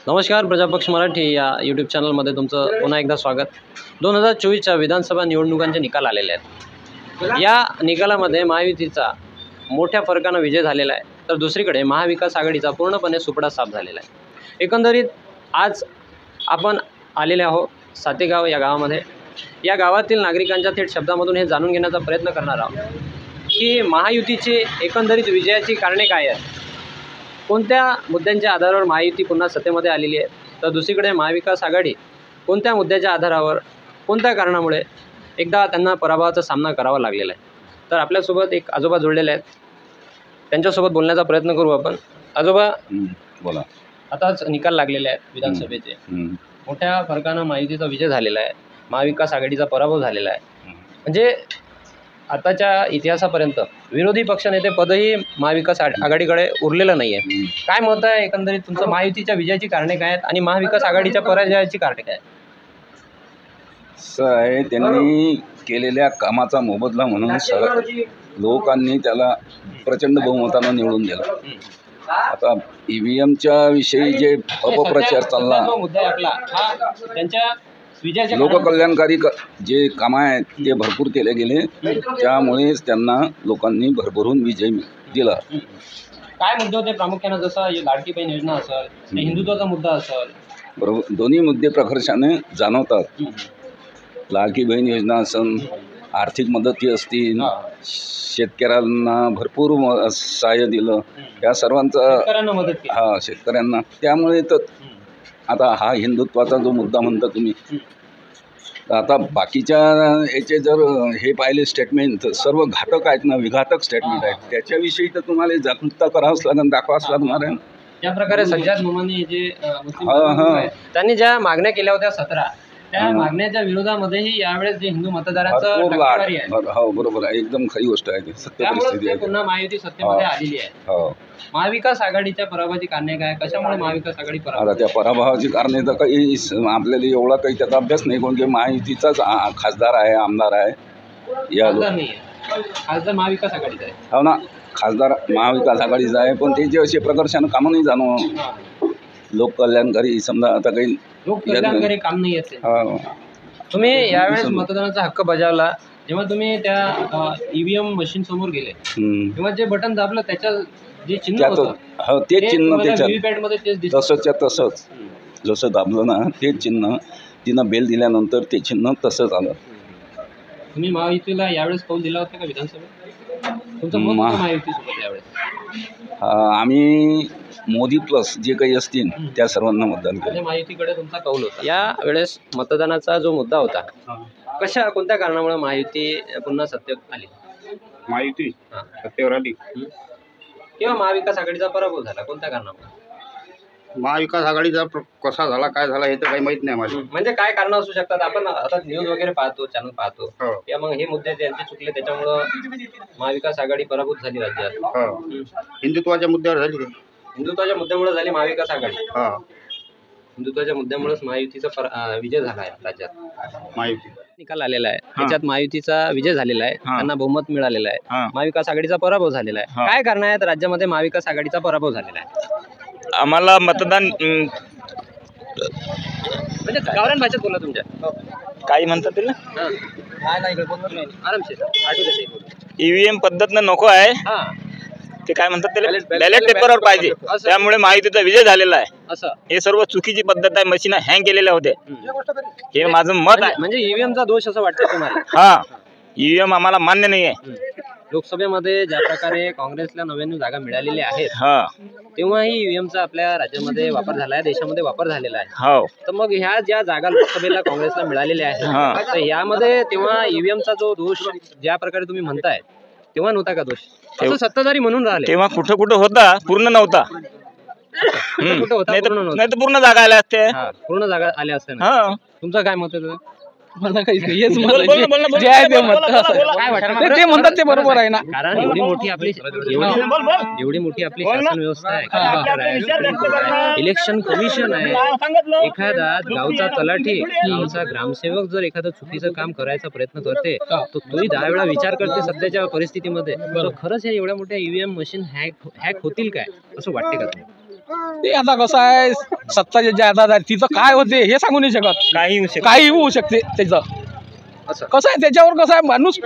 नमस्कार, प्रजापक्ष मराठी या यूट्यूब चॅनलमध्ये तुमचं पुन्हा एकदा स्वागत। 2024च्या विधानसभा निवडणुकांचे निकाल आलेले आहेत। या निकालामध्ये महायुतीचा मोठ्या फरकाने विजय झालेला आहे, तर दुसरीकडे महाविकास आघाडीचा पूर्णपणे सुपडा साफ झालेला आहे। एकंदरीत आज आपण आलेले आहोत सातेगाव या गावामध्ये। या गावातील नागरिकांच्या थेट शब्दामधून हे जाणून घेण्याचा प्रयत्न करणार आहोत की महायुतीची एकंदरीत विजयाची कारणे काय आहेत, कोणत्या मुद्द्यांच्या आधारावर महायुती पुन्हा सत्तेमध्ये आलेली आहे, तर दुसरीकडे महाविकास आघाडी कोणत्या मुद्द्याच्या आधारावर कोणत्या कारणामुळे एकदा त्यांना पराभवाचा सामना करावा लागलेला आहे। तर आपल्यासोबत एक आजोबा जोडलेले आहेत, त्यांच्यासोबत बोलण्याचा प्रयत्न करू आपण। आजोबा बोला। आताच निकाल लागलेले आहेत विधानसभेचे, मोठ्या फरकानं महायुतीचा विजय झालेला आहे, महाविकास आघाडीचा पराभव झालेला आहे। म्हणजे आताच्या इतिहासापर्यंत विरोधी पक्षनेते पदही महाविकास आघाडीकडे उरलेलं नाही आहे। काय मत आहे एकंदरीत तुमचं, महायुतीच्या विजयाची कारणे काय आहेत आणि महाविकास आघाडीच्या पराजयाची कारणे काय आहेत? असं आहे, त्यांनी केलेल्या कामाचा मोबदला म्हणून लोकांनी त्याला प्रचंड बहुमतानं निवडून दिलं। आता EVMच्या विषयी जे अपप्रचार चालला, मुद्दा आपला त्यांच्या लोककल्याणकारी जे कामं आहेत ते भरपूर केले गेले, त्यामुळेच त्यांना लोकांनी भरभरून विजय दिला। काय मुद्दे होते प्रामुख्याने, जसं लाडकी बहीण योजना असेल, हिंदुत्वाचा मुद्दा असेल? बरोबर, दोन्ही मुद्दे प्रकर्षाने जाणवतात। लाडकी बहीण योजना असेल, आर्थिक मदती असतील, शेतकऱ्यांना भरपूर सहाय्य दिलं, या सर्वांचा हा शेतकऱ्यांना, त्यामुळे तर आता हा हिंदुत्वाचा जो मुद्दा म्हणता तुम्ही, आता बाकीच्या याचे जर हे पाहिले स्टेटमेंट तर सर्व घातक आहेत ना, विघातक स्टेटमेंट आहेत, त्याच्याविषयी तर तुम्हाला जागरूकता करावंच लागेल, दाखवावंच लागणार आहे। ज्या प्रकारे सज्जाद मोमानी जे त्यांनी ज्या मागण्या केल्या होत्या 17, त्या मागण्याच्या विरोधामध्येही यावेळेस जे हिंदू मतदारांचं टक्केवारी आहे, हो बरोबर आहे, एकदम खरी गोष्ट आहे, ती सत्य परिस्थिती आहे। पुन्हा महायुती सत्तेमध्ये आलेली आहे। महाविकास आघाडीच्या पराभवाची कारणे काय, कशामुळे महाविकास आघाडी आता त्या पराभवाची कारणे तर काही आपल्याला एवढा काही त्याचा अभ्यास नाही, कोण की महायुतीचाच खासदार आहे, आमदार आहे, या खासदार महाविकास आघाडीचा आहे। हो ना, खासदार महाविकास आघाडीचा आहे, पण त्याचे असे प्रकर्षानं कामं नाही जाणव, लोककल्याणकारी समजा आता काही लोककल्याणकारी काम नाही येते। तुम्ही यावेळेस मतदानाचा हक्क बजावला, जेव्हा तुम्ही त्या EVM मशीन समोर गेले तेव्हा जे बटन दाबलं त्याच्या जे चिन्ह होतं, ते चिन्ह त्याच्या तसंच्या तसंच जसं दाबलं ना, ते चिन्ह तिनं बेल दिल्यानंतर ते चिन्ह तसंच आलं। तुम्ही महायुतीला यावेळेस कौल दिला होता का विधानसभेत? तुमचं मत महायुतीसोबत यावेळेस? आम्ही मोदी प्लस जे काही असतील त्या सर्वांना मतदान केलं। महायुतीकडे तुमचा कौल होता। या वेळेस मतदानाचा जो मुद्दा होता, कोणत्या कारणामुळे महायुती पुन्हा सत्तेत आली? महायुती सत्तेवर आली किंवा महाविकास आघाडीचा पराभव झाला, कोणत्या कारणामुळे? महाविकास आघाडीचा कसा झाला, काय झाला हे तर काही माहित नाही माझं। म्हणजे काय कारण असू शकतात? आपण आता न्यूज वगैरे पाहतो, चॅनल पाहतो, किंवा मग हे मुद्दे त्यांचे चुकले त्याच्यामुळं महाविकास आघाडी पराभूत झाली राज्यात। हिंदुत्वाच्या मुद्द्यावर झाली, हिंदुत्वाच्या मुद्द्यामुळे झाली महाविकास आघाडी। हिंदुत्वाच्या मुद्द्यामुळेच महायुतीचा विजय झाला आहे राज्यात। महायुती निकाल आलेला आहे, त्याच्यात महायुतीचा विजय झालेला आहे, त्यांना बहुमत मिळालेलं आहे, महाविकास आघाडीचा पराभव झालेला आहे। काय कारण आहेत राज्यामध्ये महाविकास आघाडीचा पराभव झालेला आहे? आम्हाला मतदान म्हणजे गावरान भाषेत बोला तुमच्या, काही म्हणतात त्याला आरामशीर EVM पद्धतनं नको आहे, ते काय म्हणतात त्याला बॅलेट पेपरवर पाहिजे, त्यामुळे महायुतीचा विजय झालेला आहे। असं हे सर्व चुकीची पद्धत आहे, मशीन हँग केलेल्या होत्या, हे माझं मत आहे। म्हणजे EVMचा दोष असं वाटतं तुम्हाला? हा, EVM आम्हाला मान्य नाही आहे। लोकसभेमध्ये ज्या प्रकारे काँग्रेसला 99 जागा मिळालेल्या आहेत, तेव्हाही EVMचा आपल्या राज्यामध्ये वापर झाला आहे, देशामध्ये वापर झालेला आहे। तर मग ह्या ज्या जागा लोकसभेला काँग्रेसला मिळालेल्या आहेत, तर यामध्ये तेव्हा EVMचा जो दोष ज्या प्रकारे तुम्ही म्हणताय, तेव्हा नव्हता का दोष? असं सत्ताधारी म्हणून राहिले, तेव्हा कुठं कुठं होता, पूर्ण नव्हता, नाही तर पूर्ण जागा आल्या असत्या, पूर्ण जागा आल्या असत्या ना। तुमचं काय मत आहे? मला काही जे आहे ते मत ते म्हणतात ते बरोबर आहे ना, कारण एवढी मोठी आपली शासन व्यवस्था आहे, इलेक्शन कमिशन आहे, एखादा गावचा तलाठी, गावचा ग्रामसेवक जर एखादं चुकीचं काम करायचा प्रयत्न करते तर तोही 10 वेळा विचार करते सध्याच्या परिस्थितीमध्ये, तर खरंच या एवढ्या मोठ्या EVM मशीन हॅक होतील काय असं वाटते का? ते आता कसं आहे सत्ता ज्या हातात आहे तिथं काय होते हे सांगू नाही शकत. काही होऊ शकते त्याचं. कसं आहे त्याच्यावर कसं आहे माणूस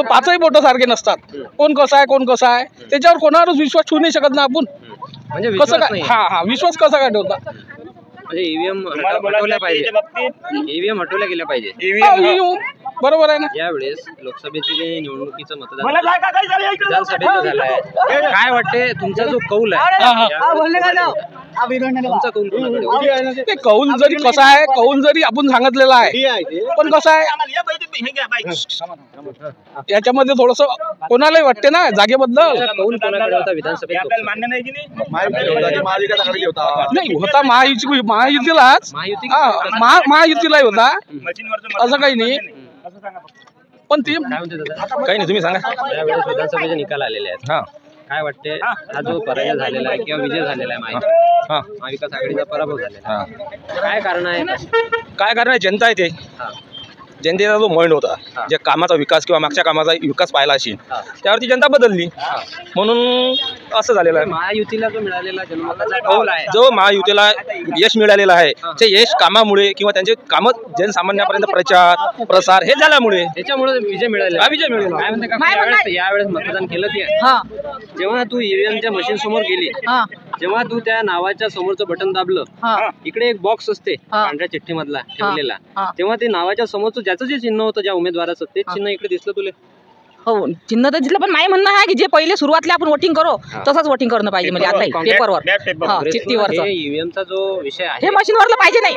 पाचही बोटं सारखे नसतात. कोण कसं आहे त्याच्यावर कोणावरच विश्वास ठेवू नाही शकत ना आपण. म्हणजे कसं काय हा विश्वास कसा काय ठेवता. म्हणजे ईव्हीएम हटवल्या पाहिजे. ईव्हीएम हटवल्या गेल्या पाहिजे. बरोबर आहे ना. यावेळेस लोकसभेचे जे निवडणुकीचं मतदान विधानसभेचं झालं आहे, काय वाटते तुमचा जो कौल आहे तुमचा कौल कोणाकडे? ते कौल जरी कसा आहे कौल जरी आपण सांगितलेला आहे पण कसं आहे याच्यामध्ये थोडस कोणालाही वाटते ना जागेबद्दल. कौल कोणाकडे होता विधानसभेत? नाही होता महायुतीलाच. महायुतीलाही होता असं काही नाही. पण ते काय म्हणते दादा? काही नाही तुम्ही सांगा. यावेळेस विधानसभेचे निकाल आलेले आहेत. हा काय वाटते हा जो पराजय झालेला आहे किंवा विजय झालेला आहे महाविकास आघाडीचा पराभव झालेला आहे, काय कारण आहे? काय कारण आहे जनता आहे ते. जनतेचा जो मन होता जे कामाचा विकास किंवा मागच्या कामाचा विकास पाहिला असेल त्यावरती जनता बदलली म्हणून असं झालेलं आहे. महायुतीला जो मिळालेला जनमताचा कौल आहे जो महायुतीला यश मिळालेलं आहे ते यश कामामुळे किंवा त्यांचे कामं जनसामान्यापर्यंत प्रचार प्रसार हे झाल्यामुळे त्याच्यामुळे विजय मिळाला. विजय मिळाला. काय म्हणते का यावेळेस मतदान केलं ते? जेव्हा तू ईव्हीएमच्या मशीन समोर गेली, जेव्हा तू त्या नावाच्या समोरचं बटन दाबलं, इकडे एक बॉक्स असते पांढऱ्या चिठ्ठी मधला ठेवलेला, तेव्हा ते नावाच्या समोरचं ज्याचं जे चिन्ह होतं ज्या उमेदवाराचं तेच चिन्ह इकडे दिसलं तुला? हो चिन्ह तर दिसलं पण नाही म्हणणं आहे की जे पहिले सुरुवातीला आपण वोटिंग करू तसंच वोटिंग करणं पाहिजे. म्हणजे आता पेपरवर चिठ्ठीवरचं ईव्हीएमचा जो विषय आहे हे मशीनवरलं पाहिजे नाही.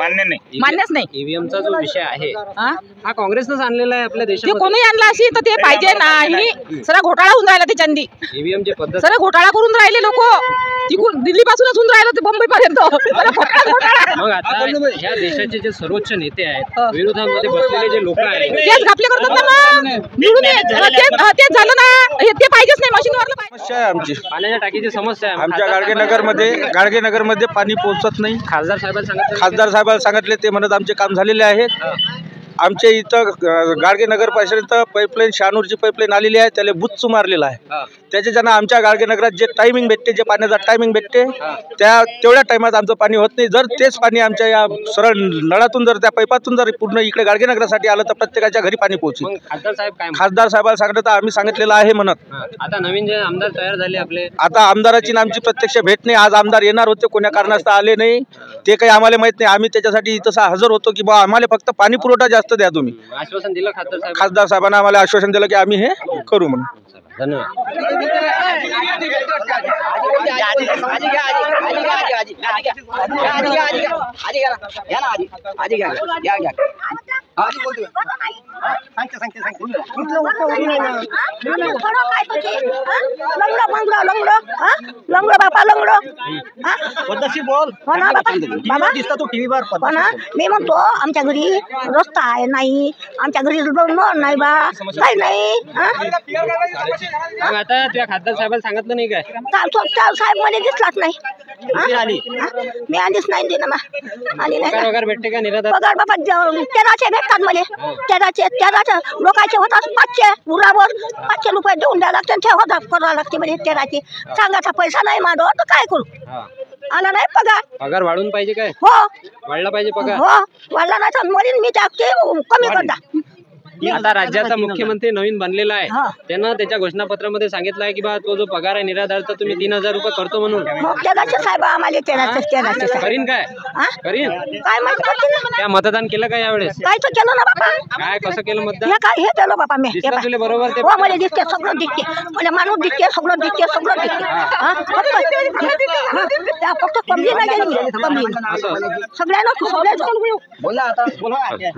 मान्यच नाही. ईव्हीएमचा जो विषय आहे हा काँग्रेसनंच आणलेला आहे आपल्या ते देशात. कोणी आणला असेल तर ते पाहिजे नाही. सगळा घोटाळा होऊन राहिला त्याच्यानी. ईव्हीएमची पद्धत सगळं घोटाळा करून राहिले लोक. तिकून दिल्ली पासूनच होऊन राहिलं ते मुंबई पर्यंत. मग आता ह्या देशाचे जे सर्वोच्च नेते आहेत विरोधामध्ये बसलेले जे लोक आहेत तेच घापले करतात ना मग. निवडून तेच झालं ना. ते पाहिजेच नाही मशीनवरलं पाहिजे. समस्या आहे आमची पाण्याच्या टाकीची समस्या आहे. आमच्या गाडगेनगरमध्ये पाणी पोहोचत नाही. खासदार साहेबांना सांगितलं खासदार साहेबांना सांगितले ते म्हणत आमचे काम झालेले आहेत. आमच्या इथं गाडगेनगर पर्यंत पाईपलाईन शहानूरची पाईपलाईन आलेली आहे त्याला बुच्च मारलेला आहे. त्याच्यानं आमच्या गाडगेनगरात जे टायमिंग भेटते जे पाण्याचा टायमिंग भेटते तेवढ्या टायमात आमचं पाणी होत नाही. जर तेच पाणी आमच्या या सरळ नळातून जर त्या पाईपातून जर पूर्ण इकडे गाडगेनगरासाठी आलं तर प्रत्येकाच्या घरी पाणी पोहोचेल. खासदार साहेब काय खासदार साहेबांना सांगितलं तर आम्ही सांगितलेलं आहे म्हणत. आता नवीन जे आमदार तयार झाले आपले, आता आमदाराची आणि आमची प्रत्यक्ष भेट नाही. आज आमदार येणार होते कोण्या कारणास्तव आले नाही ते काही आम्हाला माहित नाही. आम्ही त्याच्यासाठी इथं हजर होतो की बा आम्हाला फक्त पाणी पुरवठा जास्त द्या तुम्ही. आश्वासन दिलं खासदार साहेब? खासदार साहेबांना आम्हाला आश्वासन दिलं की आम्ही हे करू म्हणून. धन्यवाद. मी म्हणतो आमच्या घरी रस्ता आहे नाही, आमच्या घरी नाही बा काही नाही. मग आता त्या खासदार साहेबांना सांगितलं नाही काय? साहेब मध्ये दिसलाच नाही. मी आलीच नाही दिलं आली नाही. पगार भेटते का निराधार? पगार बाबा तेराचे भेटतात मला. तेराचे लोकांचे होतात 500 उरावर 500 रुपये देऊन द्यावं लागते. ते होतात करावं लागते म्हणजे तेराचे. सांगायचा पैसा नाही माझा तर काय करू. आला नाही पगार. पगार वाढून पाहिजे काय? हो वाढला पाहिजे पगार. हो वाढला नाही तर मरीन मी टाकते कमी करता. आता राज्याचा मुख्यमंत्री नवीन बनलेला आहे, त्यानं त्याच्या घोषणापत्रामध्ये सांगितलं आहे की बा तो जो पगार आहे निराधारचा तुम्ही 3000 रुपये करतो म्हणून. साहेब आम्हाला तेराचे करीन काय? करीन काय माहिती. त्या मतदान केलं का यावेळेस? काय तर केलं ना बाबा. काय कसं केलं मतदान? काय हे केलं बाबा मी. दिसलं तुला बरोबर ते? हो मला दिसते सगळं दिसते. मला माणूस दिसते सगळं दिसते सगळं दिसते. फक्त कमी नाही गेली कमी सगळ्यांना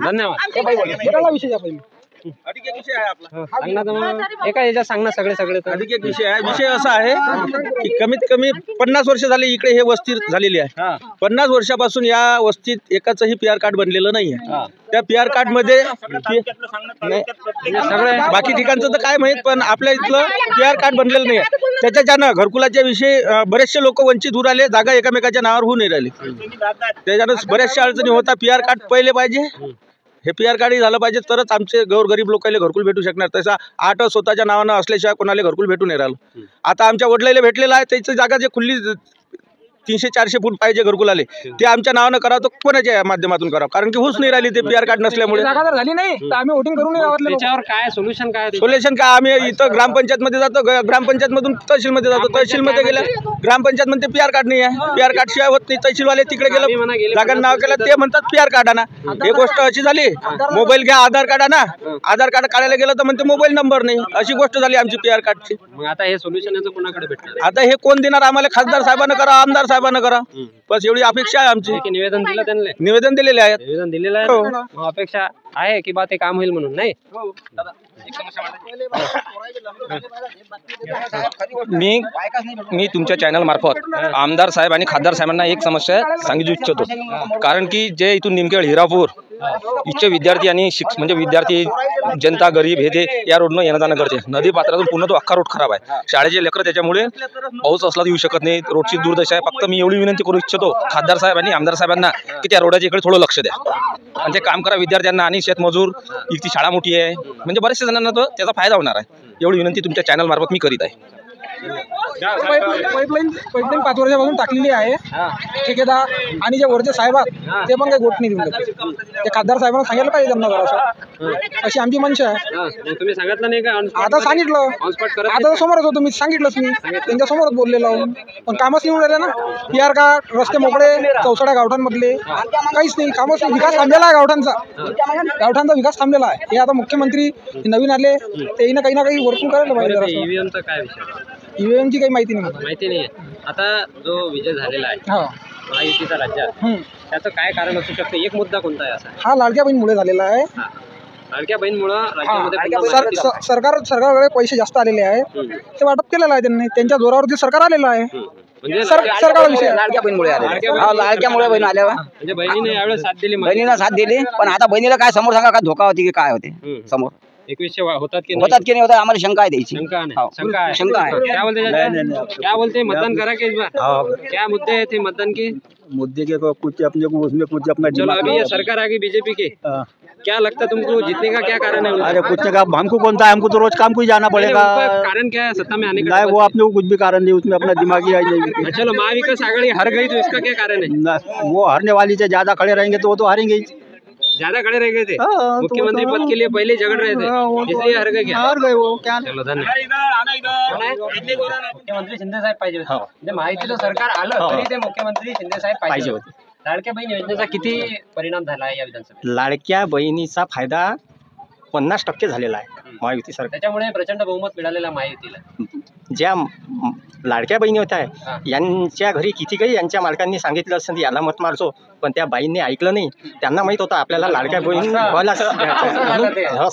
धन्यवाद. सांग ना मग एका याच्यात सांग ना सगळे. अधिक एक विषय आहे. विषय असा आहे की कमीत कमी 50 वर्ष झाले इकडे हे वस्ती झालेली आहे. 50 वर्षापासून या वस्तीत एकाचंही PR कार्ड बनलेलं नाही आहे. त्या PR कार्ड मध्ये सगळे बाकी ठिकाणचं तर काय माहित पण आपल्या इथलं PR कार्ड बनलेलं नाही आहे. त्याच्यानं घरकुलाच्या विषयी बरेचसे लोक वंचित होऊ राहिले. जागा एकामेकाच्या नावावर होऊ नाही राहिली. त्याच्यानं बऱ्याचशा अडचणी होता. PR कार्ड पहिले पाहिजे. हे PR कार्ड झालं पाहिजे तरच आमचे गरीब लोकांना घरकुल भेटू शकणार. तसा 8 स्वतःच्या नावानं असल्याशिवाय कोणाला घरकुल भेटू नाही राहिलं. आता आमच्या वडिलांना भेटलेलं आहे. त्याची जागा जे खुल्ली 300-400 फूट पाहिजे घरकुल आले ते आमच्या नावानं करावं तर कोणाच्या माध्यमातून करावं, कारण की होऊच नाही राहिली ते PR कार्ड नसल्यामुळे. जागा जर झाली नाही तर आम्ही वोटिंग करू नये. त्याच्यावर काय सोल्युशन काय सोल्युशन काय, आम्ही इथं ग्रामपंचायतमध्ये जातो, ग्रामपंचायतमधून तहसीलमध्ये जातो, तहसीलमध्ये गेल्या ग्रामपंचायतमध्ये PR कार्ड नाही आहे, PR कार्ड शिवाय होत नाही. तहसीलवाले तिकडे गेलं जागा नाव केलं ते म्हणतात PR कार्ड आणा. हे गोष्ट अशी झाली, मोबाईल घ्या आधार कार्ड आणा, आधार कार्ड काढायला गेलं तर म्हणते मोबाईल नंबर नाही, अशी गोष्ट झाली आमची PR कार्डची. मग आता हे सोल्युशन याचं कोणाकडे भेटणार? आता हे कोण देणार आम्हाला? खासदार साहेबांना करा, आमदार साहेबांना करा, बस एवढी अपेक्षा आहे आमची. निवेदन दिलं त्यांना? निवेदन दिलेले आहेत. निवेदन दिलेलं आहे. मग अपेक्षा आहे की बा ते काम होईल म्हणून, नाही? मी तुमच्या चॅनल मार्फत आमदार साहेब आणि खासदार साहेबांना एक समस्या सांगू इच्छितो, कारण की जे इथून निमखेड हिरापूर इथचे विद्यार्थी आणि म्हणजे विद्यार्थी जनता गरीब हे ते या रोडनं येणं जाणं करते. नदी पात्रातून पूर्ण तो अख्खा रोड खराब आहे. शाळेचे लेकरं त्याच्यामुळे पाऊस असला तर येऊ शकत नाही. रोडची दुर्दशा आहे. फक्त मी एवढी विनंती करू इच्छितो खासदार साहेब आणि आमदार साहेबांना की त्या रोडाच्या इकडे थोडं लक्ष द्या आणि ते काम करा विद्यार्थ्यांना आणि शेतमजूर. इथली शाळा मोठी आहे, म्हणजे बऱ्याचशा जणांना तो त्याचा फायदा होणार आहे. एवढी विनंती तुमच्या चॅनल मार्फत मी करीत आहे. पाईपलाईन 5 वर्षापासून टाकलेली आहे. ठेकेदार आणि जे वरचे साहेब आहेत ते पण काही गोट नाही देऊन देत. ते खासदार साहेबांना सांगायला पाहिजे त्यांना जरासं, अशी आमची मनशा आहे. तुम्ही सांगितलं नाही का? आता सांगितलं, आता समोरच होतो मी, सांगितलंच मी त्यांच्या समोरच बोललेलो, पण कामच नाही राहिले ना. PR कार्ड, रस्ते मोकळे, चौसाड्या गावठांमधले काहीच नाही, कामच नाही. विकास थांबलेला आहे गावठांचा विकास थांबलेला आहे. हे आता मुख्यमंत्री नवीन आले ते काही ना काही वर्किंग करायला पाहिजे. ईव्हीएमचा काय विषय? ईव्हीएमची काही माहिती नाही. माहिती नाही. आता जो विजय झालेला आहे महायुतीचा राज्यात, त्याचं काय कारण असू शकतं? एक मुद्दा कोणता आहे असा? हा लाडक्या बहीणमुळे झालेला आहे. लाडक्या बहीणमुळं राज्यामध्ये सरकारकडे पैसे जास्त आलेले आहेत, ते वाटप केलेलं आहे त्यांनी. त्यांच्या जोरावरती सरकार आलेलं आहे. म्हणजे सरकार विषय लाडक्या बहीणमुळे लाडक्यामुळे बहीण आल्या. म्हणजे बहिणीने यावेळेस साथ दिली, बहिणीला साथ दिली, पण आता बहिणीला काय समोर सांगा काय धोका होती की काय होते समोर 2100 होतात की नहीं होता? आम्हाला शंका आहे द्यायची. शंका है। क्या बोलते हैं मतदान करा के इस बार? क्या मुद्दे थे मतदान के? मुद्दे के कुछ अपने को उसमें कुछ अपना चलो अभी ये सरकार आ गई बीजेपी की, क्या लगता तुमको जीतने का क्या कारण है? अरे कुछ का हमको कौन था, हमको तो रोज काम को ही जाना पड़ेगा। कारण क्या है सत्ता में आने का? नहीं वो अपने को कुछ भी कारण नहीं, उसमें अपना दिमागी आई नहीं। चलो महाविकास आघाड़ी हार गई तो इसका क्या कारण है? वो हारने वाली से ज्यादा खड़े रहेंगे तो वो तो हारेंगे ही। ज्यादा खड़े रह गए थे मुख्यमंत्री पद के लिए, पहले झगड़ रहे थे इसलिए हार गए क्या? हार गए वो क्या। चलो धन्यवाद। मुख्यमंत्री शिंदे साहेब पाहिजे होते. म्हणजे माहितीचं सरकार आलं तरी ते मुख्यमंत्री शिंदे साहेब पाहिजे होते. लाडक्या बहीण योजनेचा किती परिणाम झाला आहे या विधानसभेत? लाडक्या बहिणीचा फायदा 50% झालेला आहे महायुती सरकार. त्याच्यामुळे प्रचंड बहुमत मिळालेला महायुतीला. ज्या लाडक्या बहिणी होत्या यांच्या घरी किती काही यांच्या मालकांनी सांगितलं असं याला मत मारतो, पण त्या बाईंनी ऐकलं नाही. त्यांना माहित होतं आपल्याला लाडक्या बहीण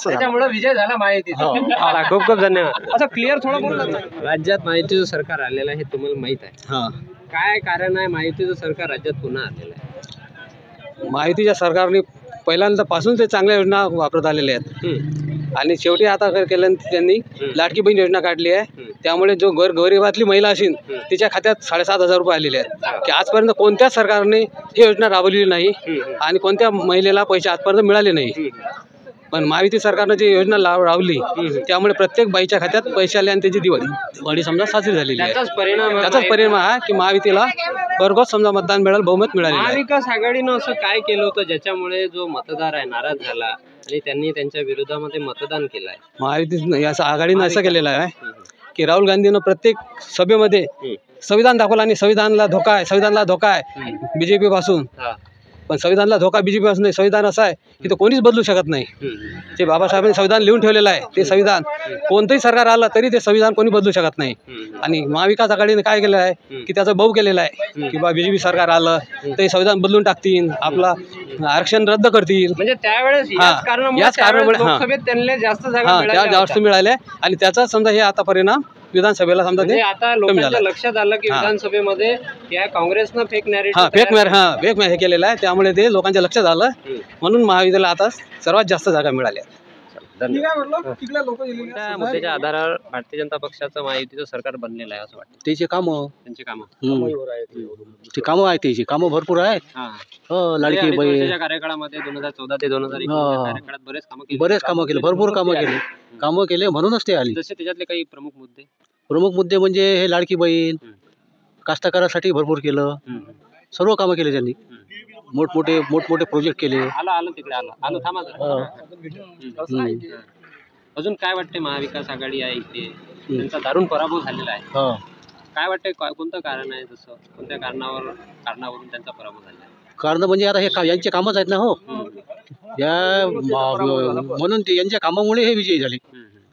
त्याच्यामुळे विजय झाला महायुतीचा. खूप खूप धन्यवाद. असं क्लिअर थोडं बोललं. राज्यात महायुतीचं सरकार आलेलं आहे हे तुम्हाला माहित आहे. काय कारण आहे महायुतीचं सरकार राज्यात पुन्हा आलेलं आहे? महायुतीच्या सरकारने पहिल्यांदा पासून ते चांगल्या योजना वापरत आलेल्या आहेत आणि शेवटी आता केलं त्यांनी लाडकी बहीण योजना काढली आहे. त्यामुळे जो गरिबातली महिला असेल तिच्या खात्यात 7,500 रुपये आलेले आहेत की आजपर्यंत कोणत्याच सरकारने ही योजना राबवलेली नाही आणि कोणत्या महिलेला पैसे आजपर्यंत मिळाले नाही. पण महायुती सरकारनं जी योजना राबवली त्यामुळे प्रत्येक बाईच्या खात्यात पैसे आले आणि त्याची दिवाळी समजा साजरी झालेली आहे. त्याचाच परिणाम आहे की महायुतीला भरघोस समजा मतदान मिळालं, बहुमत मिळाले. महाविकास आघाडीनं असं काय केलं होतं ज्याच्यामुळे जो मतदार आहे नाराज झाला आणि त्यांनी त्यांच्या विरोधामध्ये मतदान केलं आहे? महायुती आघाडीनं असं केलेलं आहे की राहुल गांधीनं प्रत्येक सभेमध्ये संविधान दाखवलं आणि संविधानाला धोका आहे बीजेपी पासून. पण संविधानाला धोका बीजेपी पासून नाही. संविधान असं आहे की तो कोणीच बदलू शकत नाही. ते बाबासाहेबांनी संविधान लिहून ठेवलेलं आहे. ते संविधान कोणतंही सरकार आलं तरी ते संविधान कोणी बदलू शकत नाही. आणि महाविकास आघाडीने काय केलं आहे की त्याचा बहु केलेला आहे की बा बीजेपी सरकार आलं ते संविधान बदलून टाकतील, आपला आरक्षण रद्द करतील. म्हणजे त्यावेळेस याच कारणामुळे लोकसभेत त्यांना जास्त जागा जास्त मिळाल्या आणि त्याचा समजा हे आता परिणाम विधानसभेला समजा ते आता लोकांच्या लक्षात आलं की विधानसभेमध्ये या काँग्रेसनं फेक फेक हे केलेलं आहे. त्यामुळे ते लोकांच्या लक्षात आलं म्हणून महायुतीला आता सर्वात जास्त जागा मिळाल्या. मुद्द्याच्या आधारावर भारतीय जनता पक्षाचं महायुतीचं सरकार बनलेलं आहे असं वाटतं? त्यांची कामं त्यांची कामं आहेत, त्याची कामं भरपूर आहेत. लाडकी बहीण कार्यकाळामध्ये 2014 ते 2021 कार्यकाळात बरेच कामं केले, भरपूर कामं केले म्हणूनच ते आली. जसे त्याच्यातले काही प्रमुख मुद्दे म्हणजे हे लाडकी बहीण, कास्तकारासाठी भरपूर केलं, सर्व कामं केले त्यांनी, मोठमोठे प्रोजेक्ट केले. आलं तिकडे आलं थांबा जरा. अजून काय वाटते महाविकास आघाडी आहे इथे, त्यांचा दारुण पराभव झालेला आहे. काय वाटते कोणतं कारण आहे, जसं कोणत्या कारणावरून त्यांचा पराभव झाला आहे? कारण म्हणजे आता हे यांचे कामच आहेत ना. हो, म्हणून ते यांच्या कामामुळे हे विजयी झाले.